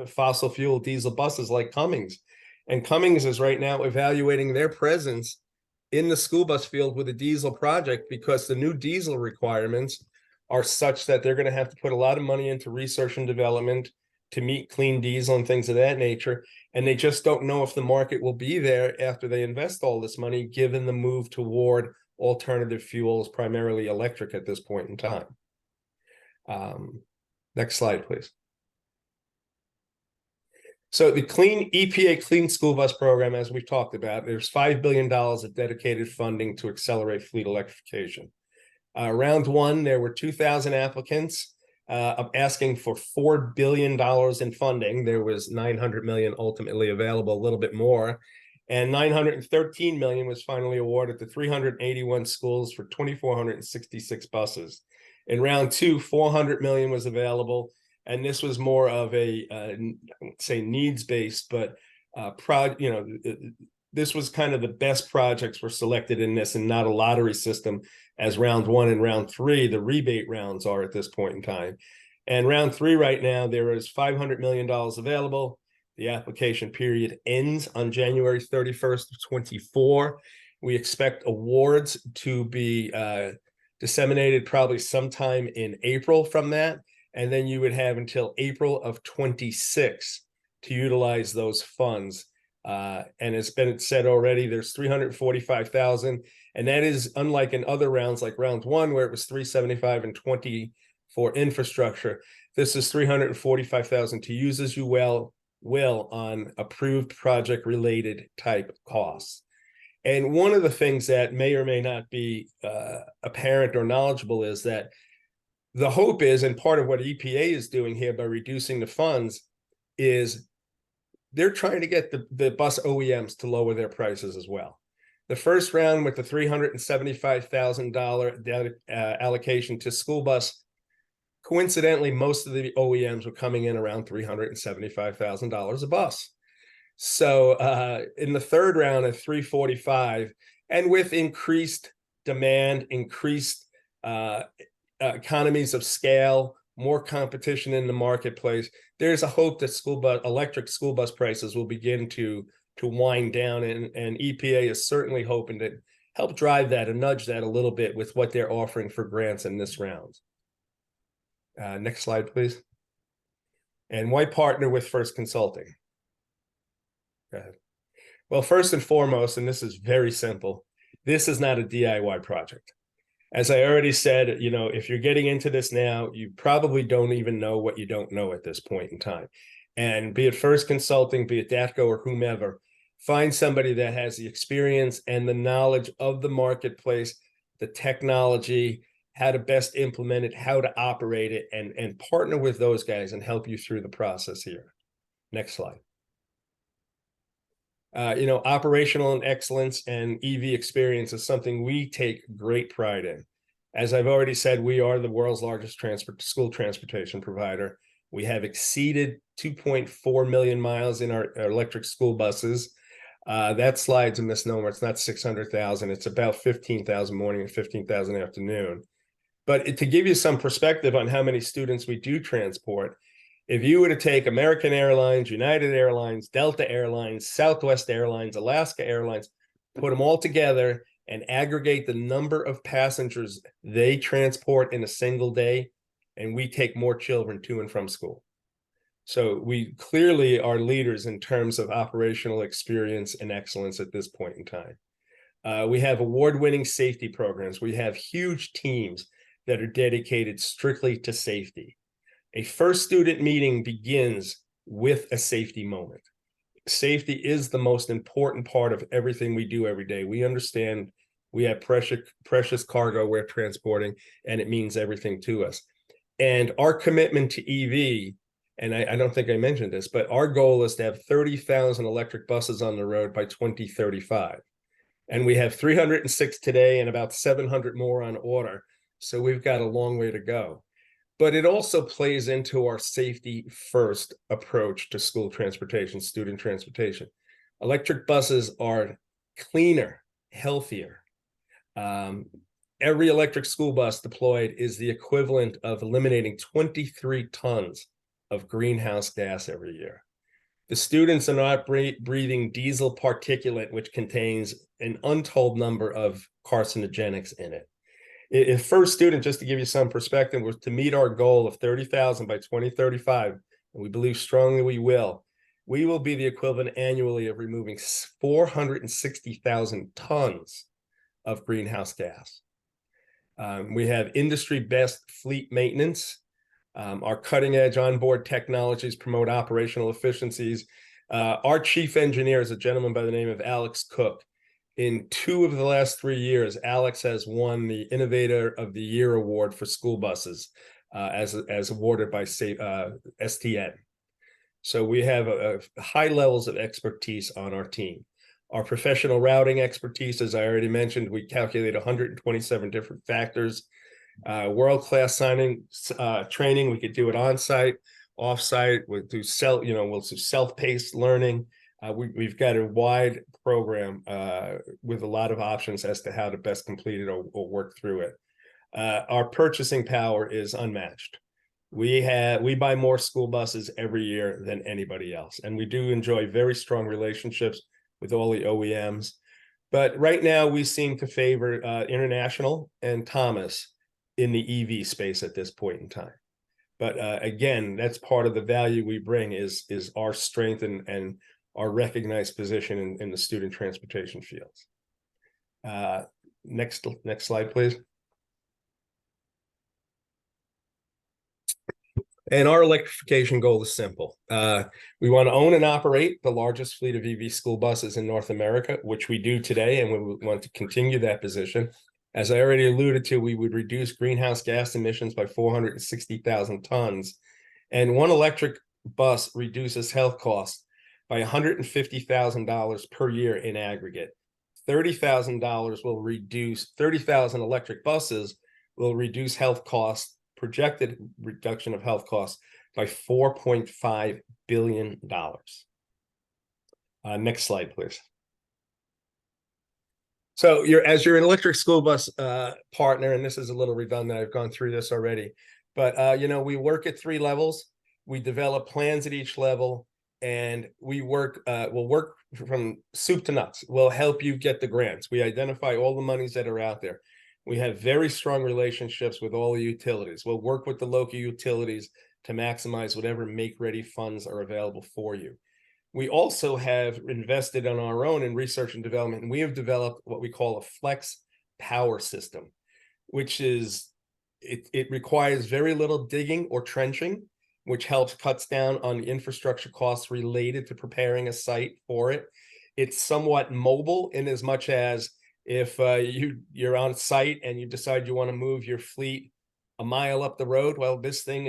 fossil fuel diesel buses like Cummins. And Cummins is right now evaluating their presence in the school bus field with a diesel project, because the new diesel requirements are such that they're going to have to put a lot of money into research and development to meet clean diesel and things of that nature. And they just don't know if the market will be there after they invest all this money, given the move toward alternative fuels, primarily electric at this point in time. Next slide, please. So the EPA Clean School Bus Program, as we've talked about, there's $5 billion of dedicated funding to accelerate fleet electrification. Round one, there were 2,000 applicants asking for $4 billion in funding. There was 900 million ultimately available, a little bit more. And 913 million was finally awarded to 381 schools for 2,466 buses. In round two, 400 million was available. And this was more of a, say, needs-based, but this was kind of the best projects were selected in this, and not a lottery system as round one and round three, the rebate rounds are at this point in time. And round three right now, there is $500 million available. The application period ends on January 31st of 24. We expect awards to be disseminated probably sometime in April from that. And then you would have until April of 26 to utilize those funds. And it's been said already, there's 345,000. And that is unlike in other rounds, like round one, where it was 375 and 20 for infrastructure. This is 345,000 to use as you will on approved project related type costs. And one of the things that may or may not be apparent or knowledgeable is that the hope is, and part of what EPA is doing here by reducing the funds, is they're trying to get the bus OEMs to lower their prices as well. The first round with the $375,000 allocation to school bus, coincidentally, most of the OEMs were coming in around $375,000 a bus. So in the third round of 345, and with increased demand, increased economies of scale, more competition in the marketplace, there's a hope that electric school bus prices will begin to wind down, and EPA is certainly hoping to help drive that and nudge that a little bit with what they're offering for grants in this round. Next slide, please. And why partner with First Consulting? Go ahead. Well, first and foremost, and this is very simple, this is not a DIY project. As I already said, if you're getting into this now, you probably don't even know what you don't know at this point in time. And be it First Consulting, be it DATTCO or whomever, find somebody that has the experience and the knowledge of the marketplace, the technology, how to best implement it, how to operate it, and partner with those guys and help you through the process here. Next slide. Operational excellence and EV experience is something we take great pride in. As I've already said, we are the world's largest school transportation provider. We have exceeded 2.4 million miles in our electric school buses. That slide's a misnomer. It's not 600,000. It's about 15,000 morning and 15,000 afternoon. But to give you some perspective on how many students we do transport, if you were to take American Airlines, United Airlines, Delta Airlines, Southwest Airlines, Alaska Airlines, put them all together and aggregate the number of passengers they transport in a single day, and we take more children to and from school. So we clearly are leaders in terms of operational experience and excellence at this point in time. We have award-winning safety programs. We have huge teams that are dedicated strictly to safety. A first student meeting begins with a safety moment. Safety is the most important part of everything we do every day. We understand we have precious cargo we're transporting, and it means everything to us. And our commitment to EV, and I don't think I mentioned this, but our goal is to have 30,000 electric buses on the road by 2035. And we have 306 today and about 700 more on order. So we've got a long way to go. But it also plays into our safety first approach to school transportation, student transportation. Electric buses are cleaner, healthier. Every electric school bus deployed is the equivalent of eliminating 23 tons of greenhouse gas every year. The students are not breathing diesel particulate, which contains an untold number of carcinogenics in it. If first student, just to give you some perspective, was to meet our goal of 30,000 by 2035, and we believe strongly we will be the equivalent annually of removing 460,000 tons of greenhouse gas. We have industry best fleet maintenance. Our cutting edge onboard technologies promote operational efficiencies. Our chief engineer is a gentleman by the name of Alex Cook. In 2 of the last 3 years, Alex has won the Innovator of the Year award for school buses, as awarded by STN. So we have high levels of expertise on our team. Our professional routing expertise, as I already mentioned, we calculate 127 different factors. World-class training. We could do it on-site, off-site. We'll do self-paced learning. We've got a wide program with a lot of options as to how to best complete it or work through it. Our purchasing power is unmatched. We buy more school buses every year than anybody else, and we do enjoy very strong relationships with all the OEMs. But right now, we seem to favor International and Thomas in the EV space at this point in time. But again, that's part of the value we bring is our strength and our recognized position in the student transportation fields. Next slide, please. And our electrification goal is simple. We want to own and operate the largest fleet of EV school buses in North America, which we do today, and we want to continue that position. As I already alluded to, we would reduce greenhouse gas emissions by 460,000 tons. And one electric bus reduces health costs by $150,000 per year in aggregate. $30,000 will reduce, 30,000 electric buses will reduce health costs, projected reduction of health costs by $4.5 billion. Next slide, please. So as you're an electric school bus partner, and this is a little redundant, I've gone through this already, but we work at 3 levels. We develop plans at each level, and we'll work from soup to nuts. We'll help you get the grants. We identify all the monies that are out there. We have very strong relationships with all the utilities. We'll work with the local utilities to maximize whatever make-ready funds are available for you. We also have invested on our own in research and development, and we have developed what we call a flex power system, which is, it requires very little digging or trenching, which cuts down on the infrastructure costs related to preparing a site for it. It's somewhat mobile in as much as if you're on site and you decide you want to move your fleet a mile up the road, well, this thing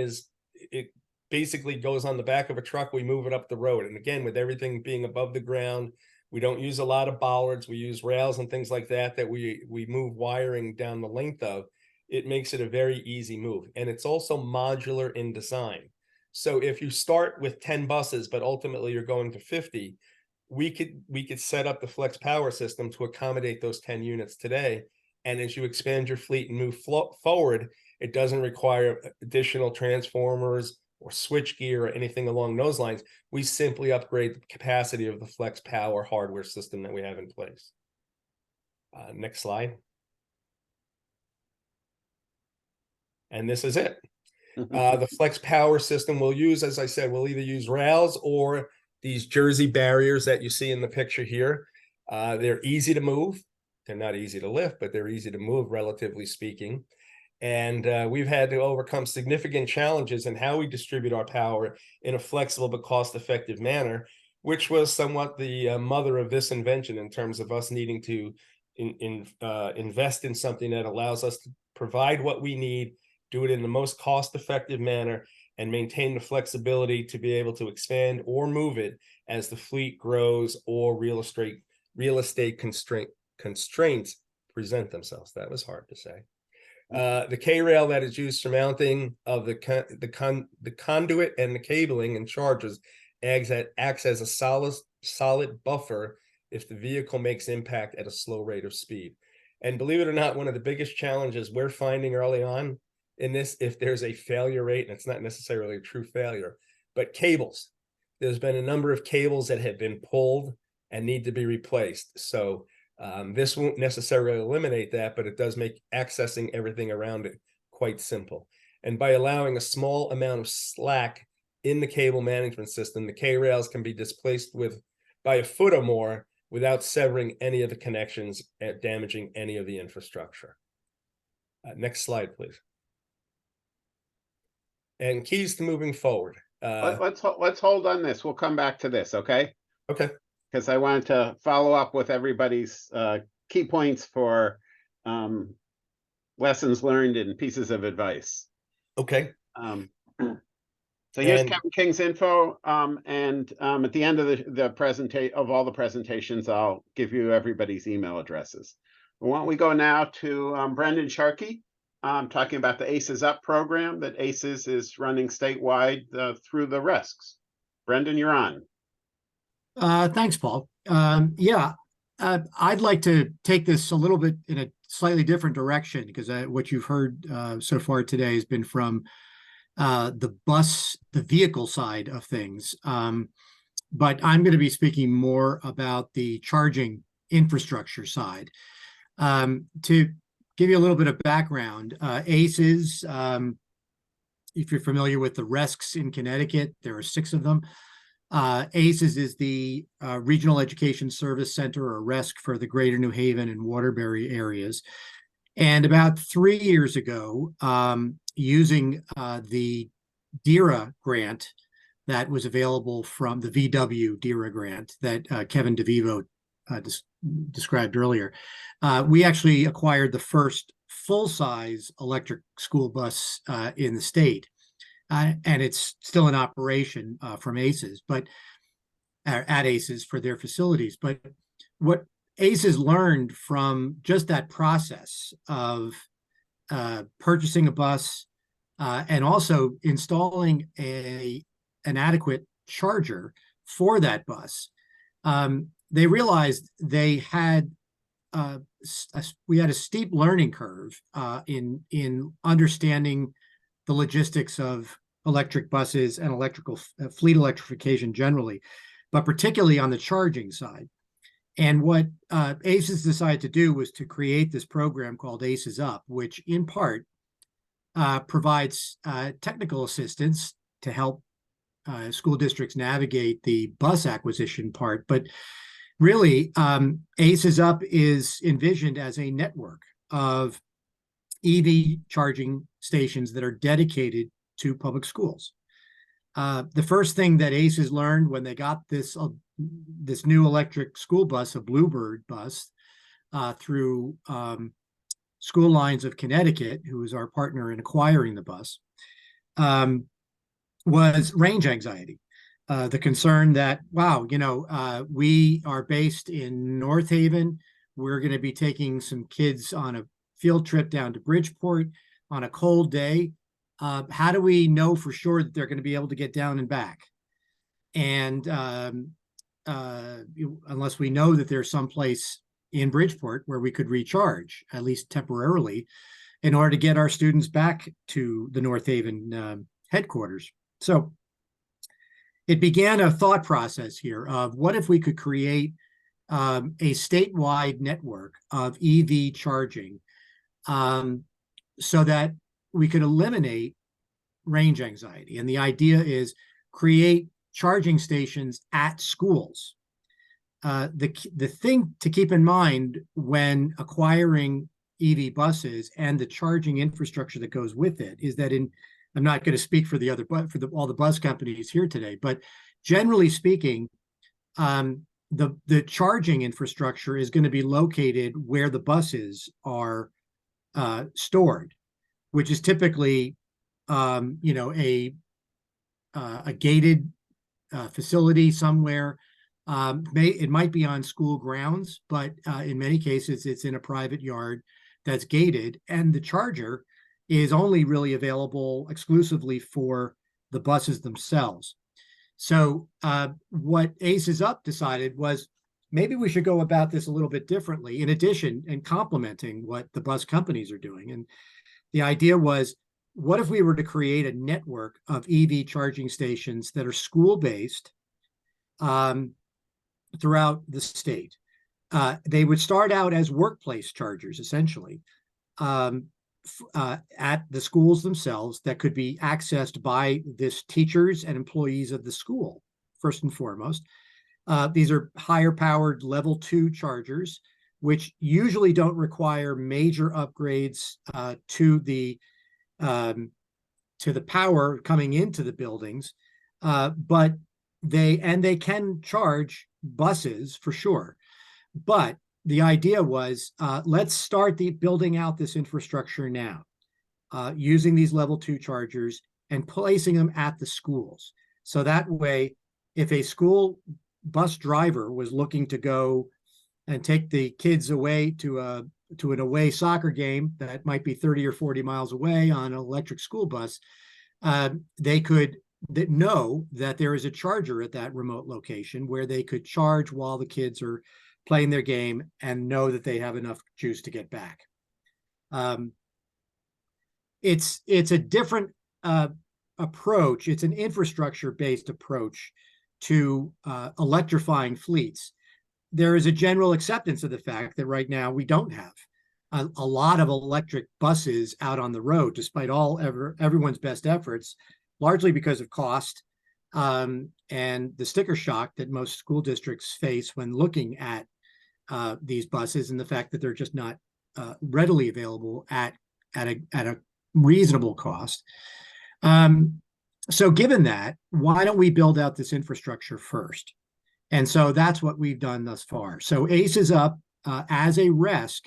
it basically goes on the back of a truck. We move it up the road. And again, with everything being above the ground, we don't use a lot of bollards. We use rails and things like that we move wiring down the length of. It makes it a very easy move. And it's also modular in design. So if you start with 10 buses, but ultimately you're going to 50, we could set up the flex power system to accommodate those 10 units today. And as you expand your fleet and move forward, it doesn't require additional transformers or switch gear or anything along those lines. We simply upgrade the capacity of the flex power hardware system that we have in place. Next slide. And this is it. The flex power system we'll use, as I said, we'll either use rails or these jersey barriers that you see in the picture here. They're easy to move. They're not easy to lift, but they're easy to move, relatively speaking. And we've had to overcome significant challenges in how we distribute our power in a flexible but cost-effective manner, which was somewhat the mother of this invention in terms of us needing to invest in something that allows us to provide what we need, do it in the most cost-effective manner, and maintain the flexibility to be able to expand or move it as the fleet grows or real estate constraints present themselves. That was hard to say. The K-rail that is used for mounting of the conduit and the cabling and charges acts as a solid buffer if the vehicle makes impact at a slow rate of speed. And believe it or not, one of the biggest challenges we're finding early on in this, if there's a failure rate, and it's not necessarily a true failure, but cables. There's been a number of cables that have been pulled and need to be replaced. So this won't necessarily eliminate that, but it does make accessing everything around it quite simple. And by allowing a small amount of slack in the cable management system, the K-rails can be displaced by a foot or more without severing any of the connections and damaging any of the infrastructure. Next slide, please. And keys to moving forward. Let's hold on this. We'll come back to this, okay? Okay. Because I wanted to follow up with everybody's key points for lessons learned and pieces of advice. Okay. So here's Kevin King's info, and at the end of all the presentations, I'll give you everybody's email addresses. Why don't we go now to Brendan Sharkey, talking about the ACES Up program that ACES is running statewide through the RESCs. Brendan, you're on. Thanks, Paul. I'd like to take this a little bit in a slightly different direction, because what you've heard so far today has been from the vehicle side of things. But I'm going to be speaking more about the charging infrastructure side. To give you a little bit of background, ACES, if you're familiar with the RESCs in Connecticut, there are 6 of them. ACES is the Regional Education Service Center, or RESC, for the Greater New Haven and Waterbury areas. And about 3 years ago, using the DERA grant that was available from the VW DERA grant that Kevin DeVivo described earlier, we actually acquired the first full-size electric school bus in the state. And it's still in operation from ACES, but at ACES for their facilities. But what ACES learned from just that process of purchasing a bus and also installing an adequate charger for that bus, they realized we had a steep learning curve in understanding the logistics of electric buses and electrical fleet electrification generally, but particularly on the charging side. And what ACES decided to do was to create this program called ACES Up, which in part provides technical assistance to help school districts navigate the bus acquisition part. But really, ACES Up is envisioned as a network of EV charging stations that are dedicated to public schools. The first thing that ACES learned when they got this new electric school bus, a Bluebird bus, through School Lines of Connecticut, who is our partner in acquiring the bus, was range anxiety. The concern that, wow, we are based in North Haven. We're going to be taking some kids on a field trip down to Bridgeport on a cold day. How do we know for sure that they're going to be able to get down and back? And unless we know that there's someplace in Bridgeport where we could recharge, at least temporarily, in order to get our students back to the North Haven headquarters. So it began a thought process here of what if we could create a statewide network of EV charging so that we could eliminate range anxiety. And the idea is create charging stations at schools. The thing to keep in mind when acquiring EV buses and the charging infrastructure that goes with it is that I'm not going to speak for all the bus companies here today, but generally speaking, the charging infrastructure is going to be located where the buses are stored, which is typically a gated facility somewhere It might be on school grounds, but in many cases, it's in a private yard that's gated, and the charger is only really available exclusively for the buses themselves. So what Aces Up decided was maybe we should go about this a little bit differently, in addition and complementing what the bus companies are doing. And the idea was, what if we were to create a network of EV charging stations that are school-based throughout the state? They would start out as workplace chargers, essentially, at the schools themselves, that could be accessed by this teachers and employees of the school, first and foremost. These are higher powered level 2 chargers, which usually don't require major upgrades to the power coming into the buildings, but they can charge buses for sure. But the idea was, let's start building out this infrastructure now, using these level 2 chargers and placing them at the schools. So that way, if a school bus driver was looking to go and take the kids away to an away soccer game that might be 30 or 40 miles away on an electric school bus, they could know that there is a charger at that remote location where they could charge while the kids are playing their game and know that they have enough juice to get back. It's a different approach. It's an infrastructure-based approach to electrifying fleets. There is a general acceptance of the fact that right now we don't have a lot of electric buses out on the road, despite everyone's best efforts, largely because of cost and the sticker shock that most school districts face when looking at these buses, and the fact that they're just not readily available at a reasonable cost. So given that, why don't we build out this infrastructure first? And so that's what we've done thus far. So Aces Up as a RESC,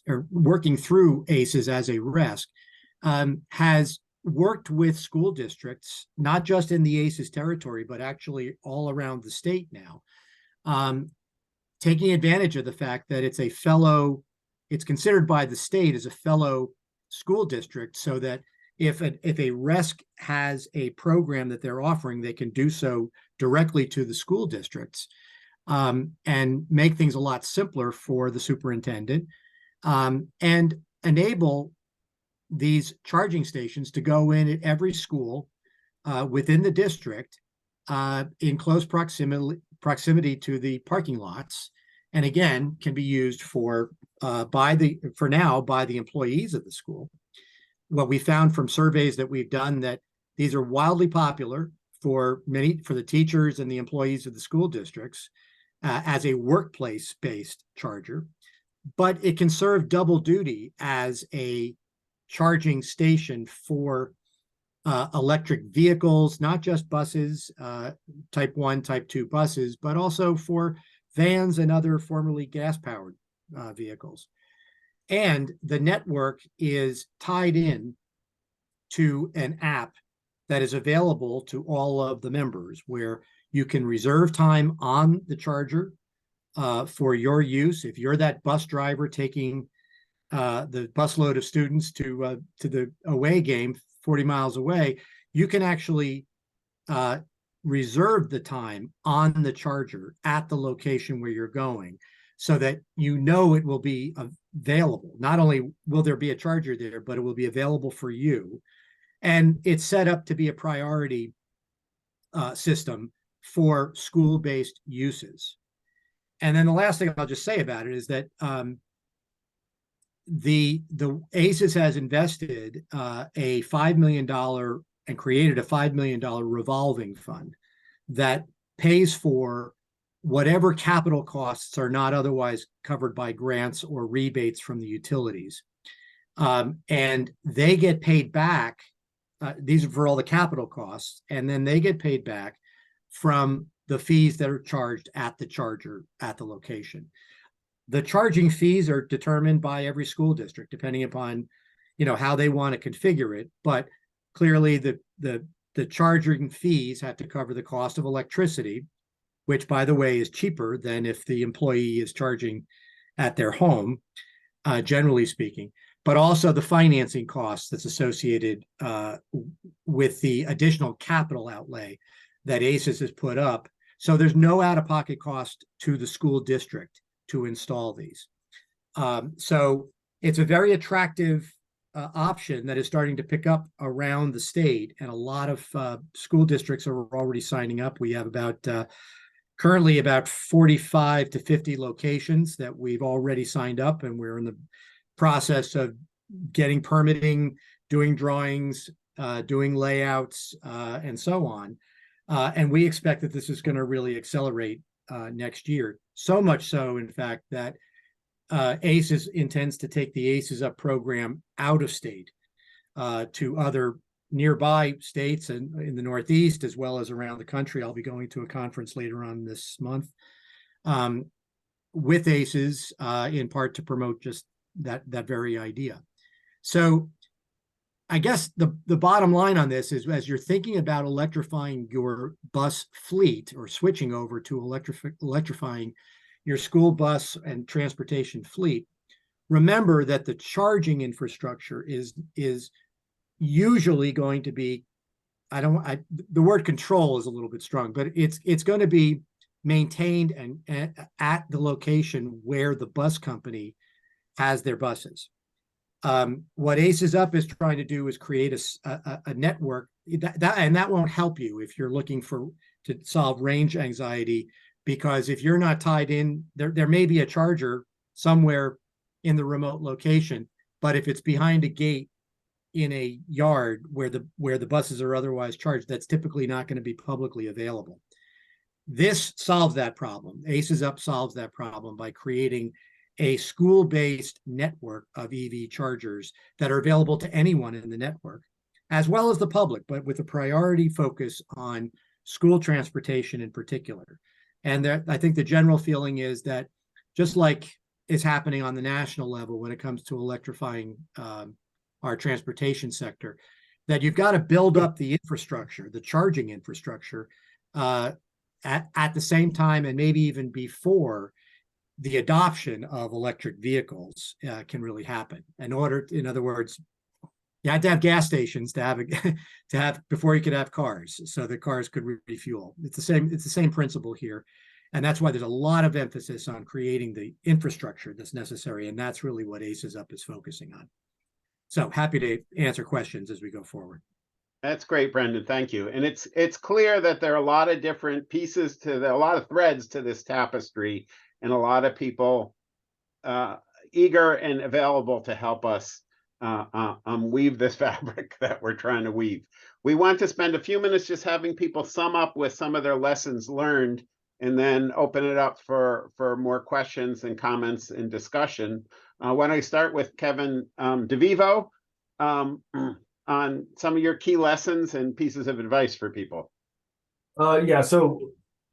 or working through Aces as a RESC, has worked with school districts, not just in the Aces territory, but actually all around the state now, taking advantage of the fact that it's considered by the state as a fellow school district, so that if a RESC has a program that they're offering, they can do so directly to the school districts, and make things a lot simpler for the superintendent, and enable these charging stations to go in at every school within the district, in close proximity to the parking lots, and again can be used for by the employees of the school. What we found from surveys that we've done, that these are wildly popular for the teachers and the employees of the school districts as a workplace-based charger, but it can serve double duty as a charging station for electric vehicles, not just buses, type 1, type 2 buses, but also for vans and other formerly gas-powered vehicles. And the network is tied in to an app that is available to all of the members, where you can reserve time on the charger for your use. If you're that bus driver taking the busload of students to the away game 40 miles away, you can actually reserve the time on the charger at the location where you're going, so that you know it will be available. Not only will there be a charger there, but it will be available for you. And it's set up to be a priority system for school-based uses. And then the last thing I'll just say about it is that the ACES has invested a $5 million and created a $5 million revolving fund that pays for whatever capital costs are not otherwise covered by grants or rebates from the utilities. And they get paid back. These are for all the capital costs, and then they get paid back from the fees that are charged at the charger at the location. The charging fees are determined by every school district, depending upon, how they want to configure it. But clearly, the charging fees have to cover the cost of electricity, which, by the way, is cheaper than if the employee is charging at their home, generally speaking, but also the financing costs that's associated with the additional capital outlay that ACES has put up. So there's no out-of-pocket cost to the school district to install these. So it's a very attractive option that is starting to pick up around the state, and a lot of school districts are already signing up. We have currently about 45 to 50 locations that we've already signed up, and we're in the process of getting permitting, doing drawings, doing layouts, and so on. And we expect that this is going to really accelerate next year. So much so, in fact, that ACES intends to take the ACES Up program out of state to other nearby states and in the Northeast, as well as around the country. I'll be going to a conference later on this month with ACES, in part to promote just that very idea. So I guess the bottom line on this is, as you're thinking about electrifying your bus fleet or switching over to electrifying your school bus and transportation fleet, remember that the charging infrastructure is usually going to be, the word control is a little bit strong, but it's going to be maintained and at the location where the bus company has their buses. What ACES Up is trying to do is create a network that won't help you if you're looking to solve range anxiety, because if you're not tied in, there may be a charger somewhere in the remote location, but if it's behind a gate in a yard where the buses are otherwise charged, that's typically not going to be publicly available. This solves that problem. ACES Up solves that problem by creating a school-based network of EV chargers that are available to anyone in the network, as well as the public, but with a priority focus on school transportation in particular. And I think the general feeling is that, just like is happening on the national level when it comes to electrifying our transportation sector, that you've got to build up the infrastructure, the charging infrastructure, at the same time, and maybe even before the adoption of electric vehicles can really happen. In other words, you had to have gas stations to have before you could have cars, so the cars could refuel. It's the same principle here, and that's why there's a lot of emphasis on creating the infrastructure that's necessary, and that's really what ACES Up is focusing on. So happy to answer questions as we go forward. That's great, Brendan. Thank you. And it's clear that there are a lot of different pieces a lot of threads to this tapestry, and a lot of people eager and available to help us weave this fabric that we're trying to weave. We want to spend a few minutes just having people sum up with some of their lessons learned, and then open it up for more questions and comments and discussion. Why don't I start with Kevin DeVivo on some of your key lessons and pieces of advice for people? Yeah, so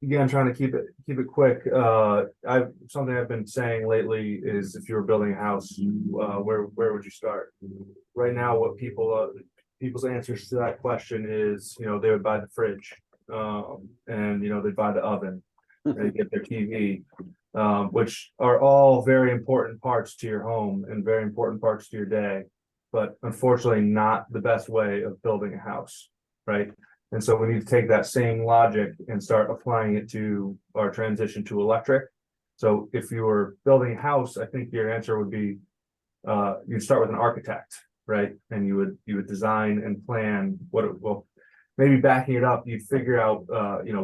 again, trying to keep it quick. Something I've been saying lately is, if you were building a house, where would you start? Right now, what people's answers to that question is, they would buy the fridge, and they'd buy the oven, they get their TV, which are all very important parts to your home and very important parts to your day, but unfortunately not the best way of building a house, right? And so we need to take that same logic and start applying it to our transition to electric. So if you were building a house, I think your answer would be, you'd start with an architect, right? And you would design and plan maybe backing it up, you'd figure out,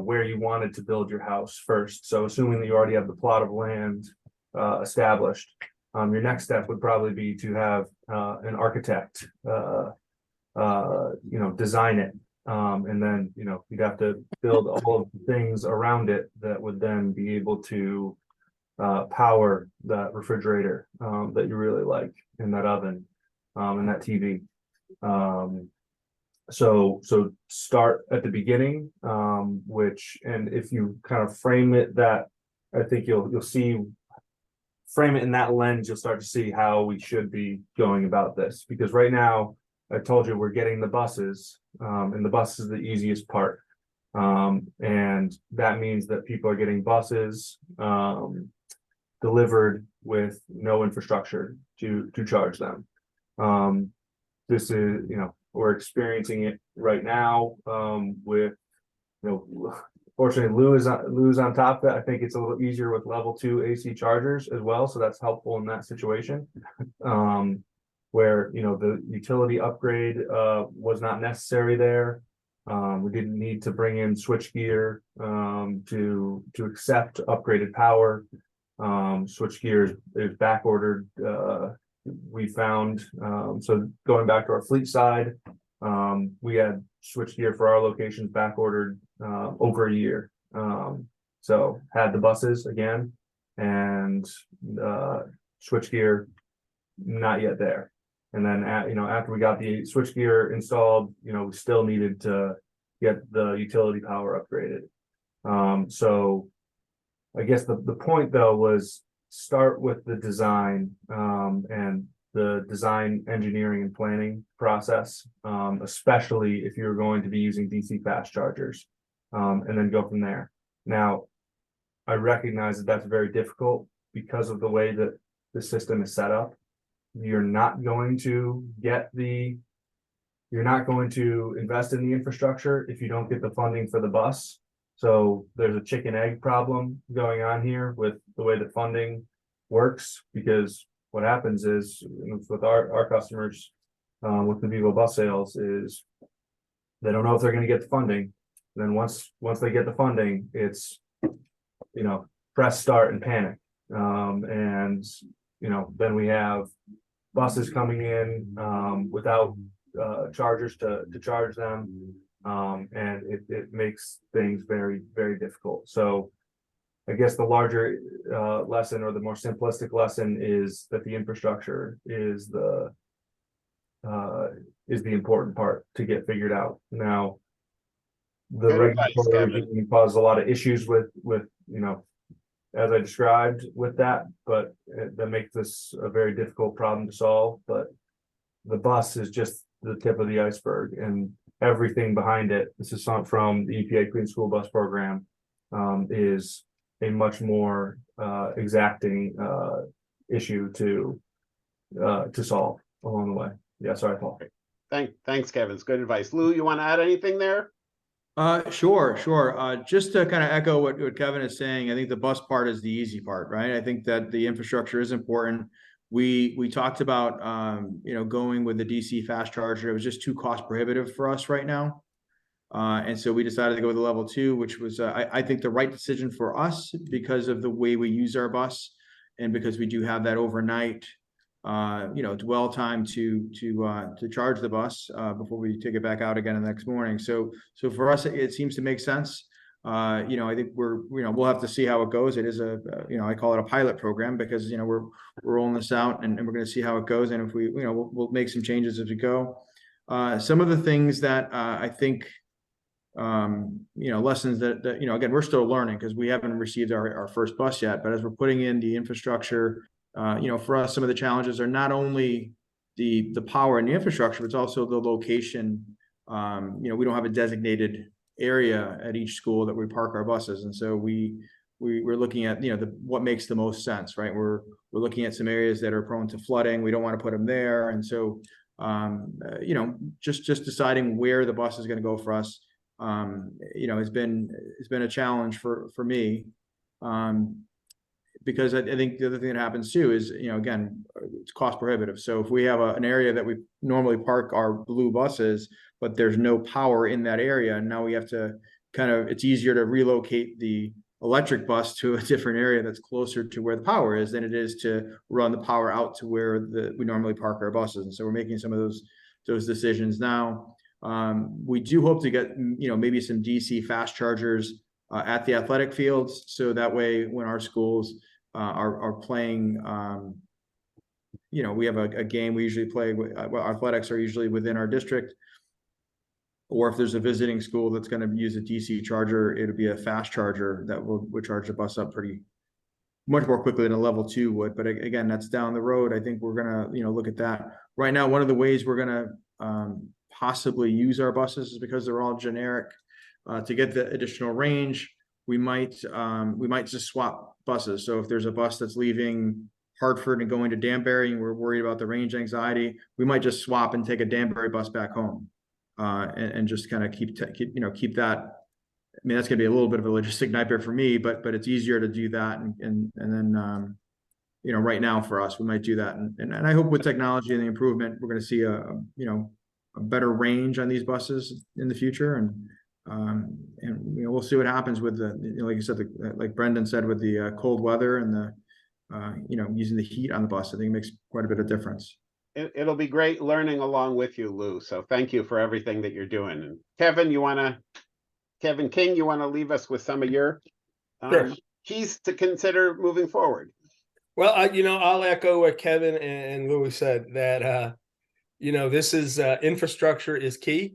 where you wanted to build your house first. So assuming that you already have the plot of land established, your next step would probably be to have an architect, design it. And then, you'd have to build all of the things around it that would then be able to power that refrigerator that you really like, and that oven, and that TV. So start at the beginning, and if you kind of frame it that, I think you'll see, frame it in that lens, you'll start to see how we should be going about this. Because right now, I told you we're getting the buses, and the bus is the easiest part. And that means that people are getting buses delivered with no infrastructure to charge them. This is, we're experiencing it right now with, fortunately, Lou's on top of it. I think it's a little easier with level 2 AC chargers as well, so that's helpful in that situation. Where the utility upgrade was not necessary there. We didn't need to bring in switchgear to accept upgraded power. Switchgear is back ordered. We found so going back to our fleet side, we had switchgear for our locations back ordered over a year. So had the buses again, and switchgear not yet there. And then after we got the switchgear installed, we still needed to get the utility power upgraded. So I guess the point though was start with the design and the design, engineering, and planning process, especially if you're going to be using DC fast chargers, and then go from there. Now, I recognize that that's very difficult because of the way that the system is set up. You're not going to invest in the infrastructure if you don't get the funding for the bus. So there's a chicken egg problem going on here with the way that funding works, because what happens is with our customers with the DeVivo bus sales is they don't know if they're going to get the funding. And then once they get the funding, it's press start and panic. And then we have buses coming in without chargers to charge them, and it makes things very, very difficult. So I guess the larger lesson, or the more simplistic lesson, is that the infrastructure is the important part to get figured out. Now, the Good advice, regulatory Kevin. regime caused a lot of issues with as I described with that, but that makes this a very difficult problem to solve. But the bus is just the tip of the iceberg, and everything behind it. This is from the EPA Clean School Bus Program, is a much more exacting issue to solve along the way. Yeah, sorry, Paul. Thanks, Kevin. It's good advice. Lou, you want to add anything there? Sure. Just to kind of echo what Kevin is saying, I think the bus part is the easy part, right? I think that the infrastructure is important. We talked about going with the DC fast charger. It was just too cost prohibitive for us right now. And so we decided to go with the level 2, which was I think the right decision for us because of the way we use our bus, and because we do have that overnight dwell time to charge the bus before we take it back out again the next morning. So for us, it seems to make sense. I think we'll have to see how it goes. It is I call it a pilot program, because we're rolling this out, and we're going to see how it goes. And if we we'll make some changes as we go. Some of the things that I think lessons that again, we're still learning, because we haven't received our first bus yet. But as we're putting in the infrastructure, for us, some of the challenges are not only the power and the infrastructure, but it's also the location. We don't have a designated area at each school that we park our buses, and so we're looking at what makes the most sense, right? We're looking at some areas that are prone to flooding. We don't want to put them there, and so just deciding where the bus is going to go for us has been a challenge for me. Because I think the other thing that happens too is, again, it's cost prohibitive. So if we have an area that we normally park our blue buses, but there's no power in that area, and now we have to it's easier to relocate the electric bus to a different area that's closer to where the power is than it is to run the power out to where we normally park our buses. And so we're making some of those decisions now. We do hope to get, maybe some DC fast chargers at the athletic fields. So that way, when our schools are playing, we have a game we usually play with. Athletics are usually within our district, or if there's a visiting school that's going to use a DC charger, it'll be a fast charger that will charge the bus up pretty much more quickly than a level 2 would. But again, that's down the road. I think we're gonna look at that. Right now, one of the ways we're gonna possibly use our buses is because they're all generic to get the additional range, we might just swap buses. So if there's a bus that's leaving Hartford and going to Danbury, and we're worried about the range anxiety, we might just swap and take a Danbury bus back home, and just kind of keep that. I mean, that's going to be a little bit of a logistic nightmare for me, but it's easier to do that, and then right now for us, we might do that, and I hope with technology and the improvement, we're going to see a better range on these buses in the future, and we'll see what happens with the, like you said, like Brendan said, with the cold weather and the using the heat on the bus. I think it makes quite a bit of difference. It'll be great learning along with you, Lou. So thank you for everything that you're doing. And Kevin King, you want to leave us with some of your keys to consider moving forward? Well, I'll echo what Kevin and Louis said, that this is infrastructure is key.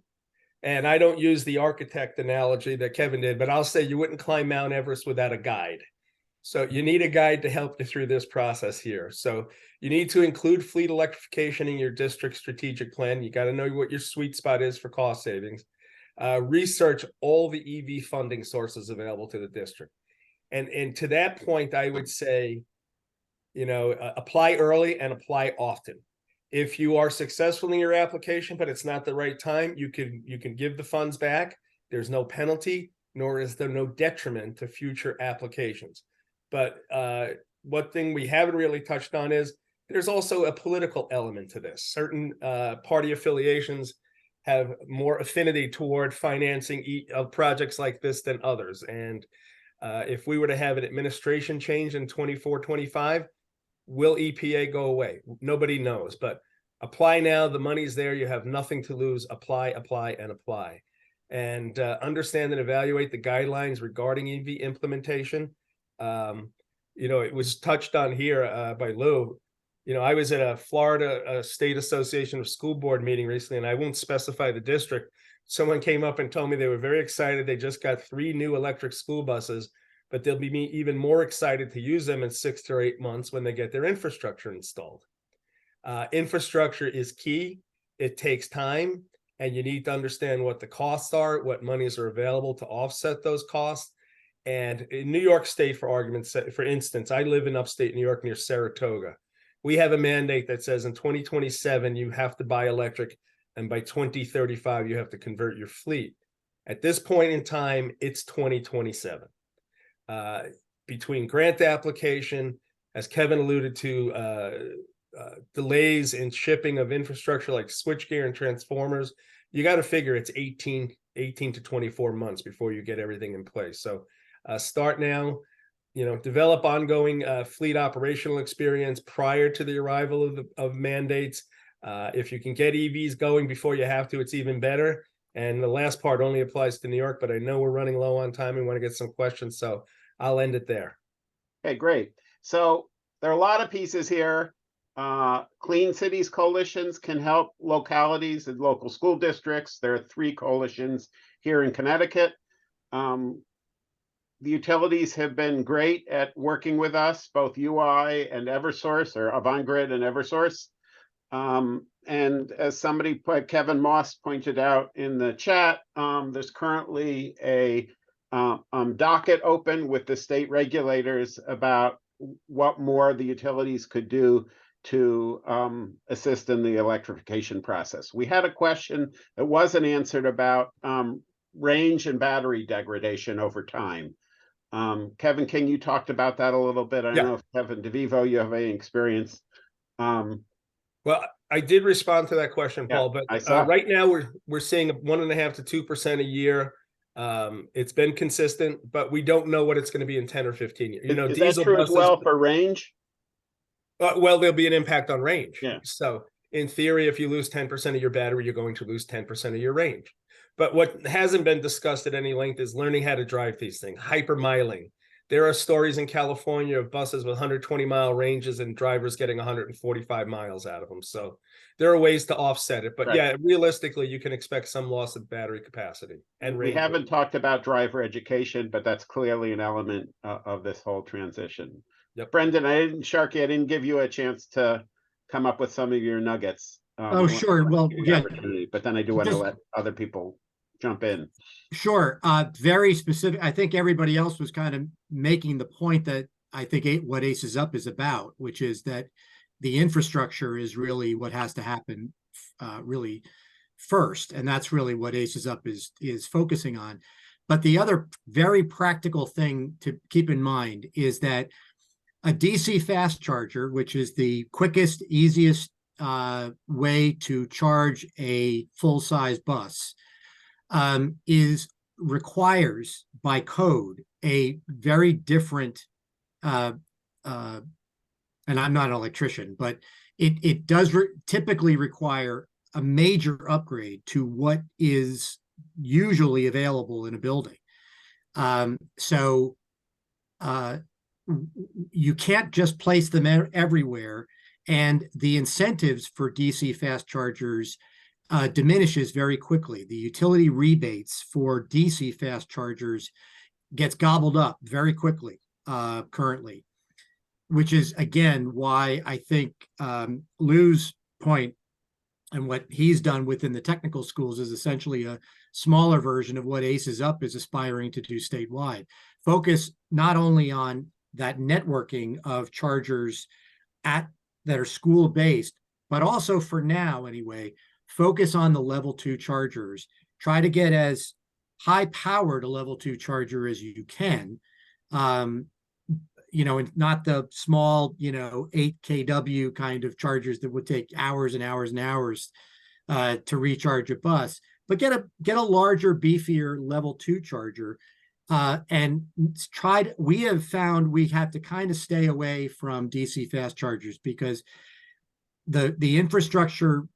And I don't use the architect analogy that Kevin did, but I'll say you wouldn't climb Mount Everest without a guide. So you need a guide to help you through this process here. So you need to include fleet electrification in your district strategic plan. You got to know what your sweet spot is for cost savings. Research all the EV funding sources available to the district. And to that point, I would say, apply early and apply often. If you are successful in your application, but it's not the right time, you can give the funds back. There's no penalty, nor is there no detriment to future applications. But one thing we haven't really touched on is there's also a political element to this. Certain party affiliations have more affinity toward financing of projects like this than others. And if we were to have an administration change in 24-25, will EPA go away? Nobody knows, but apply now. The money's there. You have nothing to lose. Apply, apply, and apply. And understand and evaluate the guidelines regarding EV implementation. It was touched on here by Lou. I was at a Florida State Association of School Board meeting recently, and I won't specify the district. Someone came up and told me they were very excited. They just got 3 new electric school buses, but they'll be even more excited to use them in 6 to 8 months when they get their infrastructure installed. Infrastructure is key. It takes time, and you need to understand what the costs are, what monies are available to offset those costs. And in New York State, for instance, I live in upstate New York near Saratoga. We have a mandate that says in 2027, you have to buy electric, and by 2035, you have to convert your fleet. At this point in time, it's 2027. Between grant application, as Kevin alluded to, delays in shipping of infrastructure like switchgear and transformers, you got to figure it's 18 to 24 months before you get everything in place. So start now, develop ongoing fleet operational experience prior to the arrival of mandates. If you can get EVs going before you have to, it's even better. And the last part only applies to New York, but I know we're running low on time and want to get some questions, so I'll end it there. Okay, great. So there are a lot of pieces here. Clean Cities coalitions can help localities and local school districts. There are 3 coalitions here in Connecticut. The utilities have been great at working with us, both UI and Eversource, or Avangrid and Eversource. And as somebody, Kevin Moss, pointed out in the chat, there's currently a docket open with the state regulators about what more the utilities could do to assist in the electrification process. We had a question that wasn't answered about range and battery degradation over time. Kevin King, you talked about that a little bit. I don't know if Kevin DeVivo, you have any experience. Well, I did respond to that question, Paul, but right now we're seeing 1.5% to 2% a year. It's been consistent, but we don't know what it's going to be in 10 or 15 years. Is that true as well for range? Well, there'll be an impact on range. Yeah. So in theory, if you lose 10% of your battery, you're going to lose 10% of your range. But what hasn't been discussed at any length is learning how to drive these things, hypermiling. There are stories in California of buses with 120-mile ranges and drivers getting 145 miles out of them. So there are ways to offset it. But yeah, realistically, you can expect some loss of battery capacity and range. We haven't talked about driver education, but that's clearly an element of this whole transition. Yep. Brendan, Sharkey, I didn't give you a chance to come up with some of your nuggets. Sure. Well, yeah. But then I do want to let other people jump in. Sure. Very specific. I think everybody else was kind of making the point that I think what Aces Up is about, which is that the infrastructure is really what has to happen really first. And that's really what Aces Up is focusing on. But the other very practical thing to keep in mind is that a DC fast charger, which is the quickest, easiest way to charge a full-size bus, requires by code a very different, and I'm not an electrician, but it does typically require a major upgrade to what is usually available in a building. So you can't just place them everywhere, and the incentives for DC fast chargers diminishes very quickly. The utility rebates for DC fast chargers gets gobbled up very quickly currently, which is, again, why I think Lou's point and what he's done within the technical schools is essentially a smaller version of what Aces Up is aspiring to do statewide. Focus not only on that networking of chargers that are school-based, but also, for now anyway, focus on the level 2 chargers. Try to get as high powered a level 2 charger as you can. And not the small, 8 kW kind of chargers that would take hours and hours and hours to recharge a bus, but get a larger, beefier level 2 charger. And we have found we have to kind of stay away from DC fast chargers because the infrastructure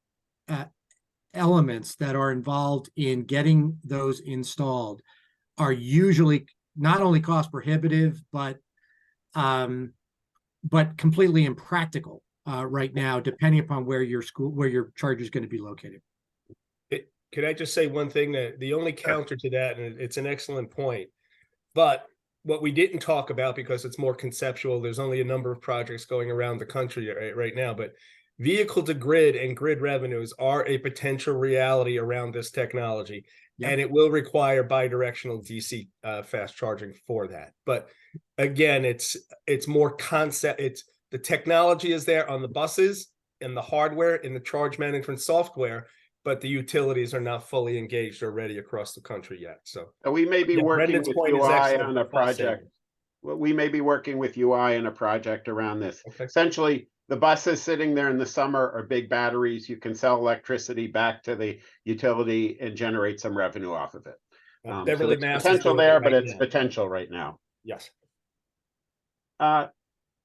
elements that are involved in getting those installed are usually not only cost prohibitive, but completely impractical right now, depending upon where your charger is going to be located. Could I just say one thing? That the only counter to that, and it's an excellent point, but what we didn't talk about, because it's more conceptual, there's only a number of projects going around the country right now, but vehicle to grid and grid revenues are a potential reality around this technology. Yep. And it will require bidirectional DC fast charging for that. But again, it's more concept. It's the technology is there on the buses and the hardware and the charge management software, but the utilities are not fully engaged or ready across the country yet. So we may be working with UI on a project. We may be working with UI on a project around this. Okay. Essentially, the buses sitting there in the summer are big batteries. You can sell electricity back to the utility and generate some revenue off of it. So there's potential there, but it's potential right now. Yes.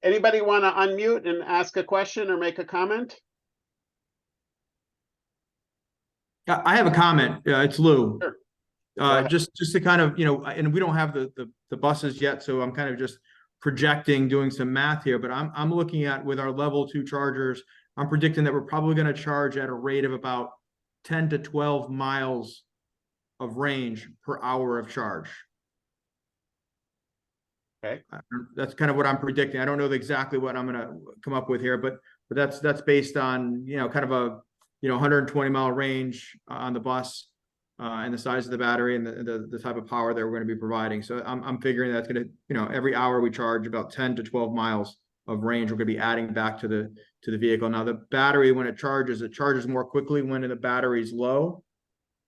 Anybody want to unmute and ask a question or make a comment? I have a comment. It's Lou. Sure. Just to kind of, and we don't have the buses yet, so I'm kind of just projecting, doing some math here, but I'm looking at, with our level 2 chargers, I'm predicting that we're probably going to charge at a rate of about 10 to 12 miles of range per hour of charge. Okay. That's kind of what I'm predicting. I don't know exactly what I'm going to come up with here, but that's based on, kind of a, 120 mile range on the bus, and the size of the battery and the type of power that we're going to be providing. So I'm figuring that's going to, every hour we charge about 10 to 12 miles of range we're going to be adding back to the vehicle. Now, the battery, when it charges more quickly when the battery's low,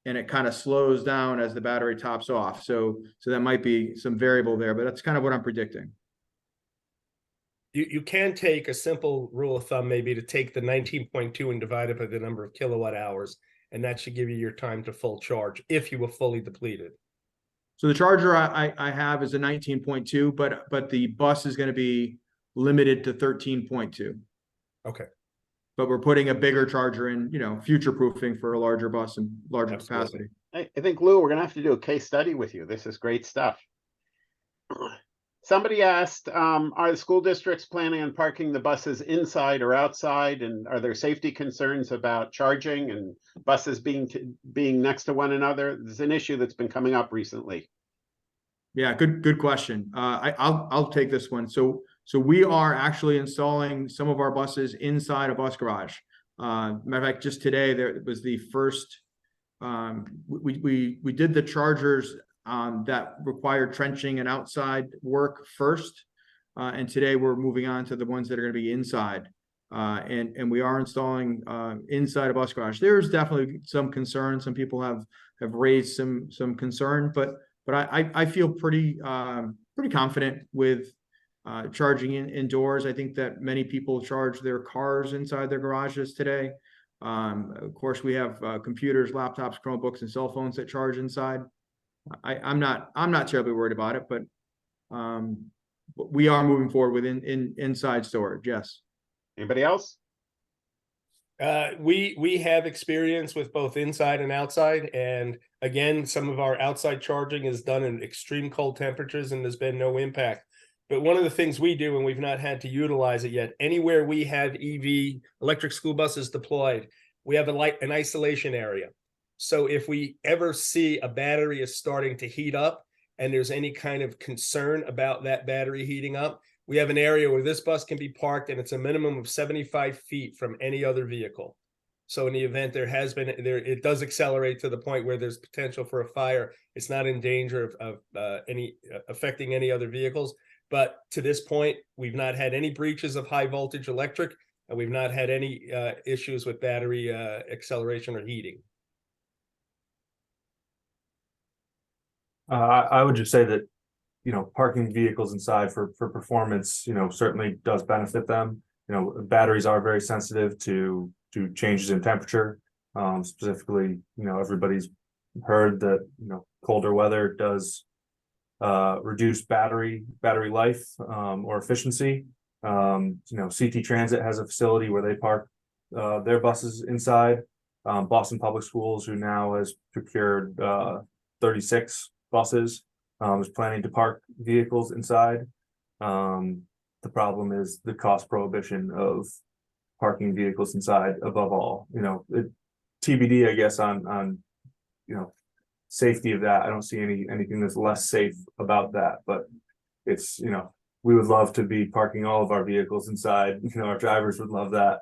and it kind of slows down as the battery tops off. So that might be some variable there, but that's kind of what I'm predicting. You can take a simple rule of thumb, maybe, to take the 19.2 and divide it by the number of kilowatt hours, and that should give you your time to full charge if you were fully depleted. So the charger I have is a 19.2, but the bus is going to be limited to 13.2. Okay. but we're putting a bigger charger in, future proofing for a larger bus and larger capacity. I think, Lou, we're going to have to do a case study with you. This is great stuff. Somebody asked, are the school districts planning on parking the buses inside or outside? And are there safety concerns about charging and buses being next to one another? This is an issue that's been coming up recently. Yeah, good question. I'll take this one. So we are actually installing some of our buses inside a bus garage. Matter of fact, just today there was the first We did the chargers that required trenching and outside work first. And today we're moving on to the ones that are going to be inside. And we are installing inside a bus garage. There's definitely some concern. Some people have raised some concern, but I feel pretty confident with charging indoors. I think that many people charge their cars inside their garages today. Of course, we have computers, laptops, Chromebooks, and cell phones that charge inside. I'm not terribly worried about it, but we are moving forward with inside storage. Yes. Anybody else? We have experience with both inside and outside, and again, some of our outside charging is done in extreme cold temperatures, and there's been no impact. But one of the things we do, and we've not had to utilize it yet, anywhere we have EV electric school buses deployed, we have an isolation area. So if we ever see a battery is starting to heat up and there's any kind of concern about that battery heating up, we have an area where this bus can be parked, and it's a minimum of 75 feet from any other vehicle. So in the event it does accelerate to the point where there's potential for a fire, it's not in danger of affecting any other vehicles. But to this point, we've not had any breaches of high voltage electric, and we've not had any issues with battery acceleration or heating. I would just say that, parking vehicles inside for performance, certainly does benefit them. Batteries are very sensitive to changes in temperature. Specifically, everybody's heard that, colder weather does reduce battery life or efficiency. CT Transit has a facility where they park their buses inside. Boston Public Schools, who now has procured 36 buses, is planning to park vehicles inside. The problem is the cost prohibition of parking vehicles inside above all. TBD, I guess, on safety of that. I don't see anything that's less safe about that, but it's, we would love to be parking all of our vehicles inside. Our drivers would love that,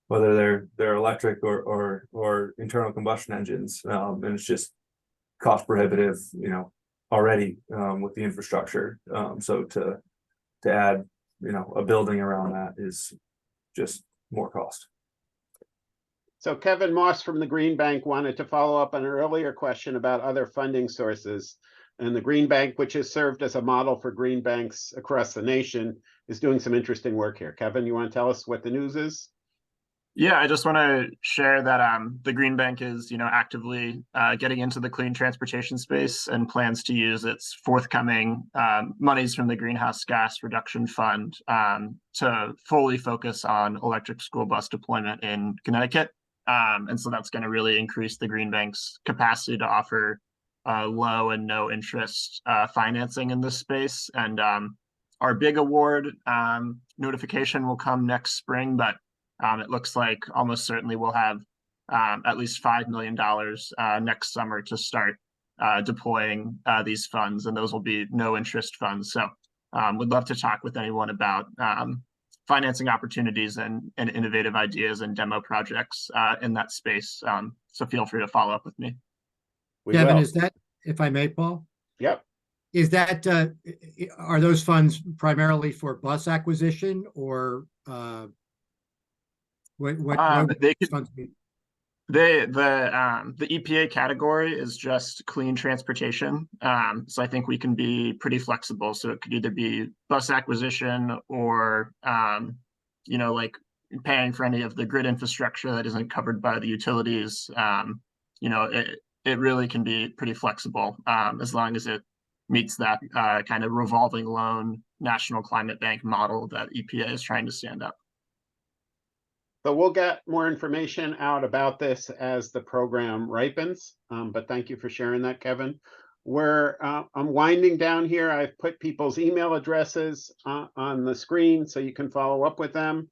whether they're electric or internal combustion engines. And it's just cost prohibitive, already with the infrastructure. So to add, a building around that is just more cost. So Kevin Moss from the Green Bank wanted to follow up on an earlier question about other funding sources. And the Green Bank, which has served as a model for green banks across the nation, is doing some interesting work here. Kevin, you want to tell us what the news is? Yeah, I just want to share that the Green Bank is, actively getting into the clean transportation space and plans to use its forthcoming monies from the Greenhouse Gas Reduction Fund to fully focus on electric school bus deployment in Connecticut. And so that's going to really increase the Green Bank's capacity to offer low and no interest financing in this space. And our big award notification will come next spring, but it looks like almost certainly we'll have at least $5 million next summer to start deploying these funds, and those will be no interest funds. So would love to talk with anyone about financing opportunities and innovative ideas and demo projects in that space. So feel free to follow up with me. Kevin, is that, if I may, Paul? Yep. Is that, are those funds primarily for bus acquisition, or what they could, funds be? The EPA category is just clean transportation. So I think we can be pretty flexible. So it could either be bus acquisition or, like paying for any of the grid infrastructure that isn't covered by the utilities. It really can be pretty flexible as long as it meets that kind of revolving loan national climate bank model that EPA is trying to stand up. So we'll get more information out about this as the program ripens. But thank you for sharing that, Kevin. I'm winding down here. I've put people's email addresses on the screen so you can follow up with them.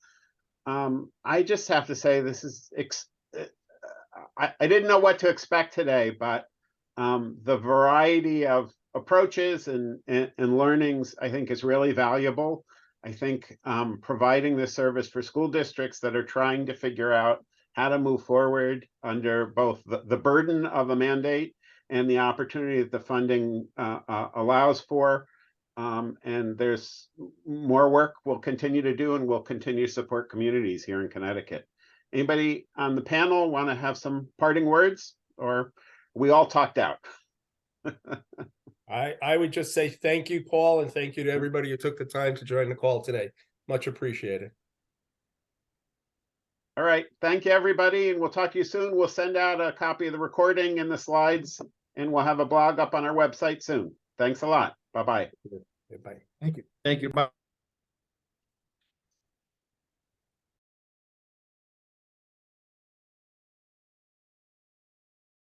I just have to say this is, I didn't know what to expect today, but the variety of approaches and learnings, I think, is really valuable. I think providing this service for school districts that are trying to figure out how to move forward under both the burden of a mandate and the opportunity that the funding allows for. And there's more work we'll continue to do, and we'll continue to support communities here in Connecticut. Anybody on the panel want to have some parting words, or we all talked out? I would just say thank you, Paul, and thank you to everybody who took the time to join the call today. Much appreciated. All right. Thank you, everybody. And we'll talk to you soon. We'll send out a copy of the recording and the slides, and we'll have a blog up on our website soon. Thanks a lot. Bye-bye. Bye. Thank you. Thank you. Bye.